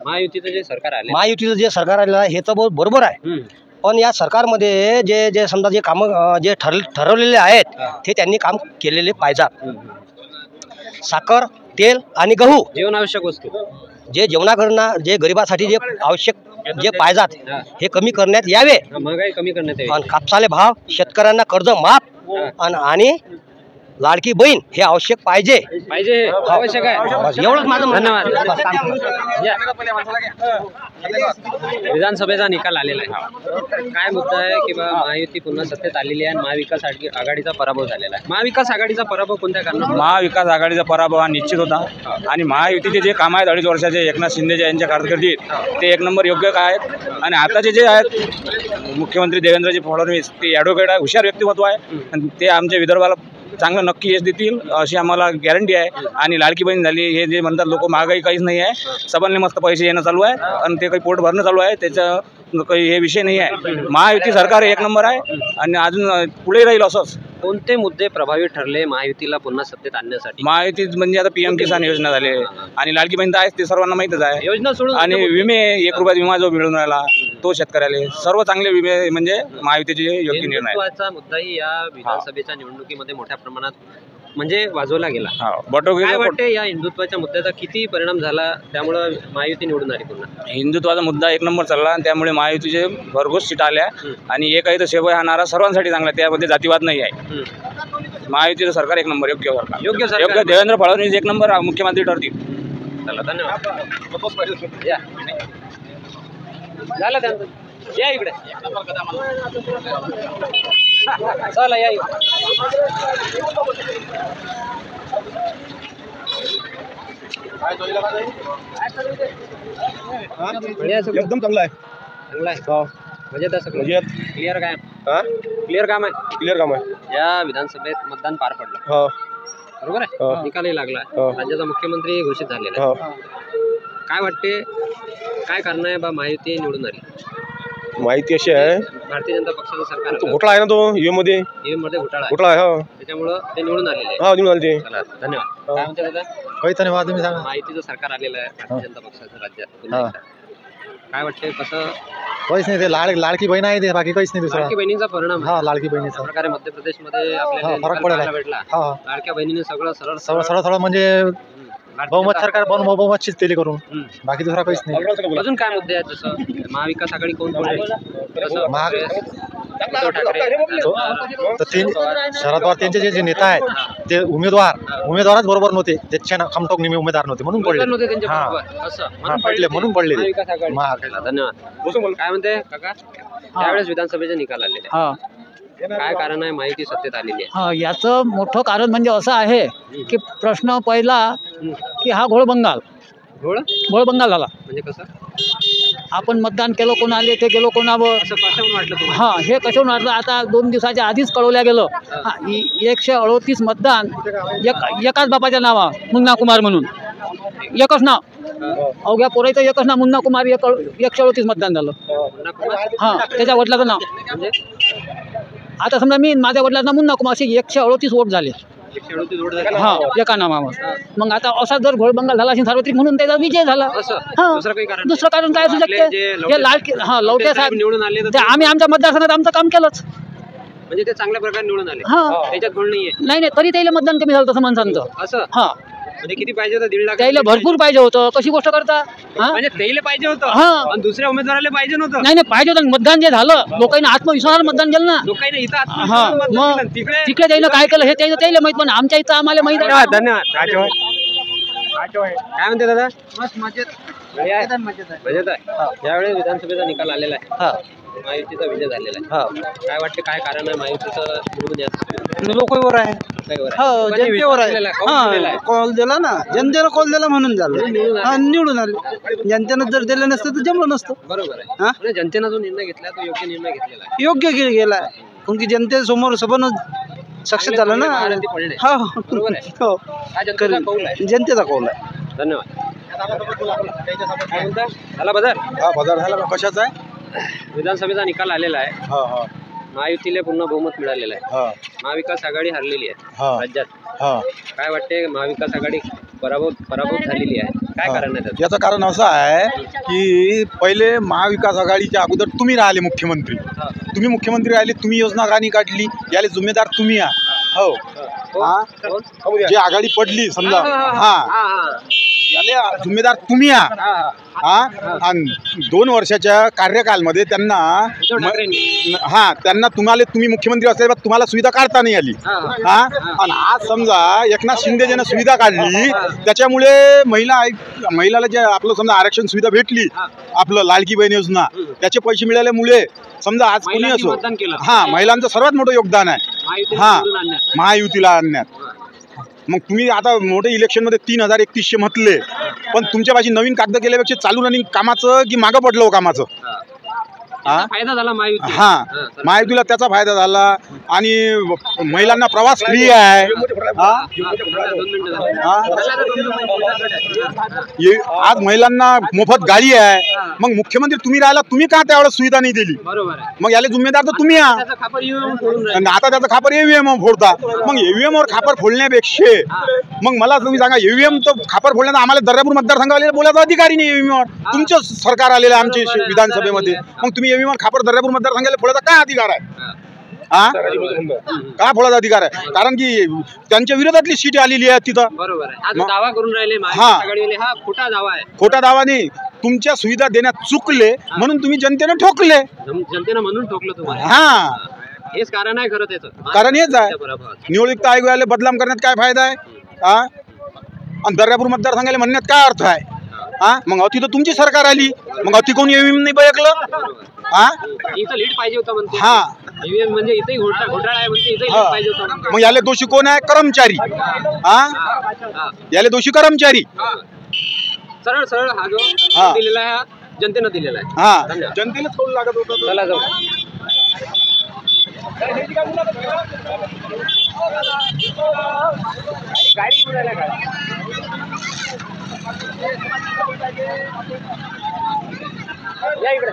महायुतीचं जे सरकार आले, महायुतीचं जे सरकार आलेलं आहे हे तर बरोबर आहे. पण या सरकारमध्ये जे समजा जे कामं जे ठरवलेले आहेत ते त्यांनी काम केलेले पाहिजेत. साखर, तेल आणि गहू जीवनावश्यक वस्तू जे जेवणाकरता जे गरिबासाठी जे आवश्यक जे पाहिजेत हे कमी करण्यात यावे. महागाई कमी करण्यात यावी. आणि कापसाले भाव, शेतकऱ्यांना कर्ज माफ आणि लाडकी बहीण हे आवश्यक पाहिजे. आवश्यक आहे. एवढंच माझं धन्यवाद. विधानसभेचा निकाल आलेला आहे. काय मुद्दा आहे की महायुती पुन्हा सत्तेत आलेली आहे आणि महाविकास आघाडीचा पराभव झालेला आहे. महाविकास आघाडीचा पराभव कोणत्या कारणाने? महाविकास आघाडीचा पराभव हा निश्चित होता. आणि महायुतीचे जे काम आहेत 2.5 वर्षाचे एकनाथ शिंदे यांच्या कारकिर्दीत ते एक नंबर योग्य काय आहेत. आणि आताचे जे आहेत मुख्यमंत्री देवेंद्रजी फडणवीस ते ॲडव्होकेट आहे, हुशार व्यक्तिमत्व आहे. आणि ते आमच्या विदर्भाला चांगलं नक्की यश देतील अशी आम्हाला गॅरंटी आहे. आणि लाडकी बहीण झाली हे जे म्हणतात लोक, महागाई काहीच नाही आहे. सबलने मस्त पैसे येणं चालू आहे आणि ते काही पोट भरणं चालू आहे. त्याचं काही हे विषय नाही आहे. महायुती सरकार एक नंबर आहे आणि अजून पुढे राहील असंच. कोणते मुद्दे प्रभावी ठरले महायुतीला पुन्हा सत्तेत आणण्यासाठी? महायुतीत म्हणजे आता PM किसान योजना झाली आणि लाडकी बहीण तर आहेच, ते सर्वांना माहीतच आहे. योजना सोडून आणि विमे 1 रुपयात विमा जो मिळून राहिला तो शेतकऱ्याला सर्व चांगले विमे म्हणजे महायुतीचे योग्य निर्णय आहे. महत्त्वाचा मुद्दाही या विधानसभेच्या निवडणुकीमध्ये मोठ्या प्रमाणात म्हणजे वाजवला गेला. काय वाटते या हिंदुत्वाच्या मुद्द्याचा किती परिणाम झाला त्यामुळे महायुती निवडून आली पुन्हा? हिंदुत्वाचा मुद्दा एक नंबर चालला आणि त्यामुळे महायुतीचे भरघोस सीट आल्या. आणि एक आहे तर सेवा हा नारा सर्वांसाठी चांगला, त्यामध्ये जातीवाद नाही आहे. महायुतीचं सरकार एक नंबर योग्य सरकार, योग्य देवेंद्र फडणवीस एक नंबर मुख्यमंत्री ठरतील. चला धन्यवाद. झालं त्यांचं या इकडे. चला या एकदम चांगला आहे. चांगला आहे मजेत आहे सगळं क्लिअर काय क्लिअर काम आहे क्लिअर काम आहे. या विधानसभेत मतदान पार पडलं हो बरोबर आहे निकालही लागला राज्याचा मुख्यमंत्री घोषित झालेला आहे काय वाटते काय कारण आहे बा महायुती निवडून आली माहिती अशी आहे भारतीय जनता पक्षाचं सरकार तो घोटाळा आहे ना तो ईव्हीएम मध्ये मध्ये घोटाळा घोटाळा आहे हो त्याच्यामुळं ते निवडून आलेले आहे. हा निवडून आले ते चला धन्यवाद काय म्हणते दादा काही धन्यवाद तुम्ही सांगा माहितीचं सरकार आलेलं आहे भारतीय जनता पक्षाचं राज्यात पुन्हा एकदा. काय वाटतंय कसं काहीच नाही ते लाडकी बहीण आहे ते बाकी काहीच नाही दुसरा लाडकी बहिणीचा परिणाम हा लाडकी बहिणीचा अशा प्रकारे मध्य प्रदेशमध्ये आपल्याला फरक निकाल पडला पाहायला भेटला हा लाडक्या बहिणीने सगळं सरळ सरळ म्हणजे बहुमत सरकार बहुमतचीच तेली करून बाकी दुसरा काहीच नाही अजून काय मुद्दे आहेत जसं महाविकास आघाडी कोण उद्धव तर तीन शरद पवार त्यांचे जे नेता आहेत ते उमेदवारच बरोबर नव्हते त्याच्या खमटोक निमी उमेदवार नव्हते म्हणून पडले हा पडले म्हणून पडले धन्यवाद काय म्हणते काका त्यावेळेस विधानसभेचे निकाल आलेले काय कारण आहे माहिती सत्तेत आलेली आहे याचं मोठं कारण म्हणजे असं आहे की प्रश्न पहिला की हा घोळबंगाल झाला म्हणजे कसं आपण मतदान केलं कोणाले ते गेलो कोणावर असं कशावरून वाटलं तुम्हाला? हा हे कशावरून वाटलं आता 2 दिवसाच्या आधीच कळवल्या गेलं 138 मतदान एकाच बापाच्या नावा मुन्ना कुमार म्हणून एकच नाव अवघ्या पोराचं एकच नाव मुन्ना कुमार 138 मतदान झालं हा त्याच्या वडिलाचं नाव आता समजा मी माझ्या वडिलांना मुन्ना कुमार असे 138 वोट झाले हा एका नावावर मग आता असा जर घोळबंगाल झाला असेल सार्वत्रिक म्हणून त्याचा विजय झाला दुसरं कारण काय असू शकते जे लाडके लवटे साहेब निवडून आले ते आम्ही आमच्या मतदारसंघात आमचं काम केलंच म्हणजे ते चांगल्या प्रकारे निवडून आले हा त्याच्यात घोळ नाहीये नाही तरी त्याला मतदान कमी झालं तसं माणसांचं असं हा म्हणजे किती पाहिजे होतं 1.5 लाख त्याला भरपूर पाहिजे होतं कशी गोष्ट करता म्हणजे त्याला पाहिजे होतं हा आणि दुसऱ्या उमेदवाराला पाहिजे नव्हतं नाही पाहिजे होतं मतदान जे झालं लोकांनी आत्मविश्वासानं मतदान केलं ना लोकांनी इथं हा मग तिकडे त्याला काय केलं हे त्याला माहित पण आमच्या इथं आम्हाला माहित आहे धन्यवाद काय म्हणते दादा मजेत आहे यावेळी विधानसभेचा निकाल आलेला आहे महायुतीचा विजय झालेला आहे काय वाटते काय कारण आहे महायुतीचं निवडून याचं लोकांवर आहे जनतेवर आहे कॉल दिला ना जनतेला कॉल दिला म्हणून झालं निवडून आले जनतेनं जर दिलं नसतं तर जमलं नसतं बरोबर आहे म्हणजे जनतेनं जो निर्णय घेतला तो योग्य निर्णय घेतलेला आहे योग्य गेला कारण की जनतेसमोर सबन सक्सेस झालं ना हो जनतेचा कौल आहे धन्यवाद झाला बदल बाजार झाला कशाचा आहे विधानसभेचा निकाल आलेला आहे महायुतीला पूर्ण बहुमत मिळालेलं आहे महाविकास आघाडी हरलेली आहे राज्यात काय वाटते महाविकास आघाडी पराभूत झालेली आहे काय कारण आहे याचं कारण असं आहे की पहिले महाविकास आघाडीच्या अगोदर तुम्ही राहिले मुख्यमंत्री तुम्ही मुख्यमंत्री राहिले तुम्ही योजना गाणी काढली याले जिम्मेदार तुम्ही हो जी आघाडी पडली समजा याले जिम्मेदार तुम्ही आणि 2 वर्षाच्या कार्यकालमध्ये त्यांना तुम्हाला तुम्ही मुख्यमंत्री असल्यावर तुम्हाला सुविधा काढता नाही आली आणि आज समजा एकनाथ शिंदे ज्यानं सुविधा काढली त्याच्यामुळे महिलाला जे आपलं समजा आरक्षण सुविधा भेटली आपलं लाडकी बहीण योजना त्याचे पैसे मिळाल्यामुळे समजा आज कोणी असो महिलांचं सर्वात मोठं योगदान आहे महायुतीला आणण्यात मग तुम्ही आता मोठे इलेक्शनमध्ये 3031 म्हटले पण तुमच्या पाशी नवीन कागद केल्यापेक्षा चालू रनिंग कामाचं की मागं पडलं कामाचं फायदा झाला महायुतीला त्याचा फायदा झाला आणि महिलांना प्रवास फ्री आहे आज महिलांना मोफत गाडी आहे मग मुख्यमंत्री तुम्ही राहिला तुम्ही का त्यावेळेस सुविधा नाही दिली मग याला जिम्मेदार तर तुम्ही आता त्याचा खापर ईव्हीएम फोडता मग ईव्हीएम वर खापर फोडण्यापेक्षा मग मला तुम्ही सांगा ईव्हीएम तर खापर फोडण्याचा आम्हाला दर्यापूर मतदारसंघाला बोलायचा अधिकारी नाही ईव्हीएम वर तुमचं सरकार आलेलं आमच्या विधानसभेमध्ये मग तुम्ही ईव्हीएम खापर दर्यापूर मतदारसंघाला फोडायचा काय अधिकार आहे का फोडायचा अधिकार आहे कारण की त्यांच्या विरोधातली सीट आलेली आहे तिथं दावा करून राहिले खोटा दावा आहे खोटा दावा नाही तुमच्या सुविधा देण्यात चुकले म्हणून तुम्ही जनतेने ठोकले म्हणून ठोकलं तुम्हाला हेच कारण आहे खरं त्याचं कारण हेच आहे निवडणूक आयोगाला बदनाम करण्यात काय फायदा आहे आणि दर्यापूर मतदारसंघाला म्हणण्यात काय अर्थ आहे मग अति तर तुमची सरकार आली मग अति कोणी ईव्हीएम नाही बळकलं इथं लीड पाहिजे होता म्हणते ईव्हीएम म्हणजे इथेही घोटाळा आहे म्हणजे इथेही हा. पाहिजे होतं. मग याले दोषी कोण आहे? कर्मचारी. याले दोषी कर्मचारी. सरळ सरळ हा जो हा. दिलेला आहे हा जनतेनं दिलेला आहे. हा, धन्यवाद. जनतेलाच कळू लागत होतं. चला जाऊ. गाडी उडायला या इकडे.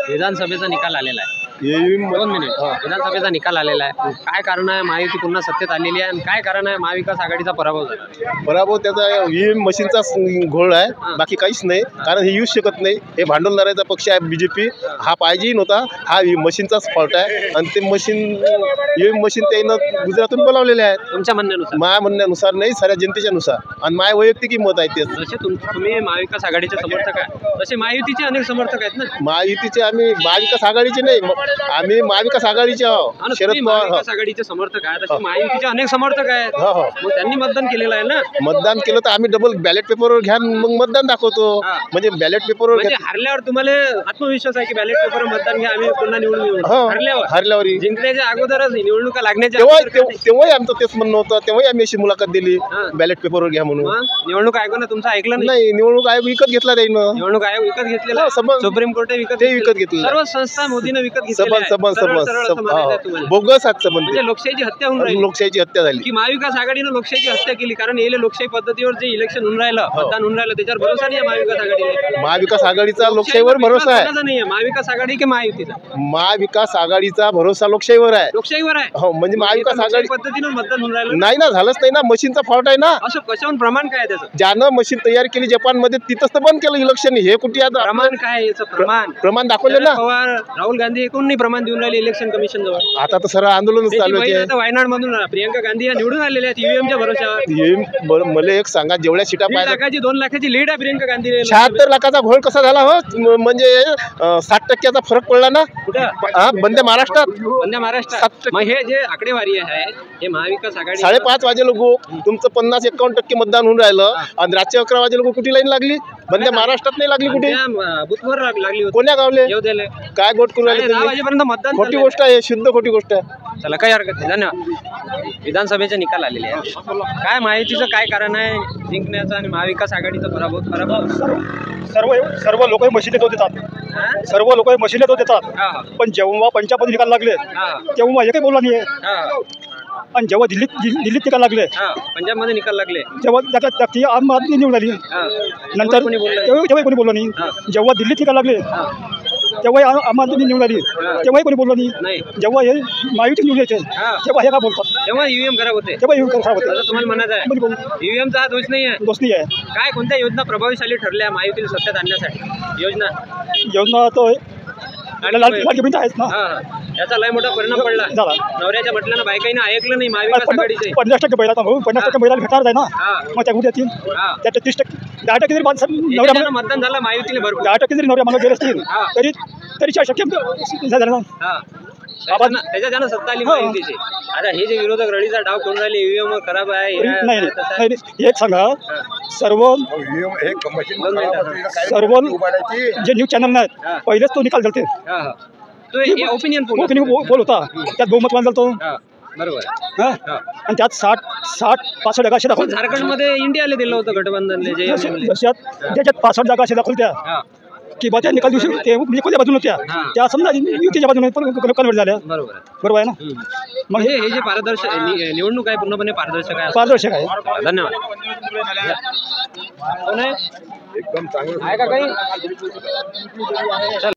विधानसभेचा निकाल आलेला आहे. 2 मिनिट. विधानसभेचा निकाल आलेला आहे. काय कारण आहे महायुती पुन्हा सत्तेत आलेली आहे आणि काय कारण आहे महाविकास आघाडीचा पराभव झाला? पराभव त्याचा ईव्हीएम मशीनचाच घोळ आहे, बाकी काहीच नाही. कारण हे येऊच शकत नाही. हे भांडवलदाराचा पक्ष आहे बीजेपी. हा पाहिजेही नव्हता. हा मशीनचाच फॉल्ट आहे आणि ते मशीन ईव्हीएम मशीन त्यानं गुजरातून बोलावलेले आहेत. तुमच्या म्हणण्यानुसार? माझ्या म्हणण्यानुसार नाही, साऱ्या जनतेच्या नुसार आणि माझ्या वैयक्तिक मत आहे तेच. जसे तुम्ही महाविकास आघाडीचे समर्थक आहे तसे महायुतीचे अनेक समर्थक आहेत ना. महायुतीचे आम्ही महाविकास आघाडीचे नाही, आम्ही महाविकास आघाडीचे आहोत. शरद पवार महाविकास आघाडीचे समर्थक आहे तसे महायुतीचे अनेक समर्थक आहेत. हो हो. मग त्यांनी मतदान केलेलं आहे ना. मतदान केलं तर आम्ही डबल बॅलेट पेपरवर घ्या मग मतदान दाखवतो. म्हणजे बॅलेट पेपरवर म्हणजे हारल्यावर तुम्हाला आत्मविश्वास आहे की बॅलेट पेपर मतदान घ्या आम्ही पुन्हा निवडून येऊ. हारल्यावर जिंकण्याच्या अगोदरच निवडणुका लागण्याच्या तेव्हाही आमचं तेच म्हणणं होतं. तेव्हाही आम्ही अशी मुलाखत दिली बॅलेट पेपरवर घ्या म्हणून. निवडणूक आयोगानं तुमचं ऐकलं नाही. निवडणूक आयोग विकत घेतला त्यानं. निवडणूक आयोग विकत घेतलेला सुप्रीम कोर्ट विकत घेतलं. सर्व संस्था मोदीनं विकत घेतलेल्या बोगस हात संबंध. म्हणजे लोकशाहीची हत्या होऊन राहिली. लोकशाहीची हत्या झाली की महाविकास आघाडीनं लोकशाहीची हत्या केली. कारण येले लोकशाही पद्धतीवर जे इलेक्शन होऊन राहिलं मतदान होऊन राहिलं त्याच्यावर भरोसा नाही आहे महाविकास आघाडीला. महाविकास आघाडीचा लोकशाहीवर भरोसा आहे. नाहीये महाविकास आघाडी की महायुतीचा? महाविकास आघाडीचा भरोसा लोकशाहीवर आहे. लोकशाहीवर आहे. हो म्हणजे महाविकास आघाडी पद्धतीनं मतदान होऊन राहिलं नाही ना. झालंच नाही ना. मशीनचा फॉल्ट आहे ना. असं कशावर प्रमाण काय त्याचं? ज्यानं मशीन तयार केली जपानमध्ये तिथंच तर बंद केलं इलेक्शन. हे कुठे आता प्रमाण काय याचं? प्रमाण दाखवले ना. पवार राहुल गांधी एकूण नाही प्रमाण देऊन राहिले इलेक्शन कमिशन जवळ. आता तर सरळ आंदोलन चालू आहे. वायनाड मधून प्रियंका गांधी या निवडून आलेल्या आहेत ईव्हीएमच्या भरोशावर. मला एक सांगा जेवढ्या सीटा 1 लाखाची 2 लाखाची लीड आहे प्रियंका गांधी. 76 लाखाचा घोळ कसा झाला हो? म्हणजे 60% फरक पडला ना. बंद महाराष्ट्रात. बंद महाराष्ट्रात. मग हे जे आकडेवारी आहे हे महाविकास आघाडी 5:30 वाजे लोक तुमचं 50-51% मतदान होऊन राहिलं आणि रात्री 11 वाजे लोक कुठे लाईन लागली? बंद महाराष्ट्रात नाही लागली कुठे? बुथवर लागली होती. कोण्या गावले काय गोट करून राहिले? 10 वाजेपर्यंत मतदान. खोटी गोष्ट आहे. शुद्ध खोटी गोष्ट आहे. चला काही हरकत नाही. धन्यवाद. विधानसभेचे निकाल आलेले आहेत. काय माहितीचं काय कारण आहे जिंकण्याचं आणि महाविकास आघाडीचा पराभव? सर्व लोक मशीनेत देतात. सर्व लोक मशीनेत देतात. पण जेव्हा पंजाबमध्ये निकाल लागले तेव्हा एकही बोलला नाही. आणि जेव्हा दिल्लीत निकाल लागले पंजाबमध्ये निकाल लागले तेव्हा त्याच्यात आम आदमी निवडून आली. नंतर तेव्हाही कोणी बोललं नाही. जेव्हा दिल्लीत निकाल लागले तेव्हा आम आदमी निवडून आली तेव्हाही कोणी बोललं नाही. जेव्हा हे महायुती निवडून येते तेव्हा हे का बोलतात? तेव्हा ईव्हीएम खराब होते. तेव्हा ईव्हीएम खराब होते. तुम्हाला म्हणायचं आहे ईव्हीएमचा हा दोष नाही आहे. दोष नाही आहे. काय कोणत्या योजना प्रभावशाली ठरल्या महायुतीला सत्तेत आणण्यासाठी? योजना तो लाडकी बहीण आहेच ना. याचा लय मोठा परिणाम पडला. नवऱ्याच्या म्हटल्यानं बायकाईनं ऐकलं नाही महाविकास आघाडीचे. 50% महिला 50% महिला भेटणार आहे ना. मग त्या कुठे येतील? त्याच्या 30% 10% जरी नवऱ्या मतदान झालं महायुतीने भरपूर 10% जरी नवऱ्या मागे गेले असतील तरी 4% झालं ना. त्याच्यानं सत्ता आली महायुतीची. आता हे जे विरोधक रडीचा डाव करून राहिले ईव्हीएम खराब आहे. नाही एक सांगा सर्व जे न्यूज चॅनल आहेत पहिलेच तो निकाल झालते. ओपिनियन पोल होता त्यात बहुमत मान झालतो. बरोबर. आणि त्यात 60-65 जागा असे दाखवल्या. झारखंडमध्ये इंडियाला दिलं होतं गठबंधनने ज्याच्यात 65 जागा असे दाखवल्या की बा त्या निकाल दिवशी ते कोणत्या बाजून होत्या त्या समजा युतीच्या बाजूने कन्वर्ट झाल्या. बरोबर आहे ना. मग हे जे पारदर्शक निवडणूक आहे पूर्णपणे पारदर्शक आहे. पारदर्शक आहे. धन्यवाद. एकदम चांगलं आहे का काही?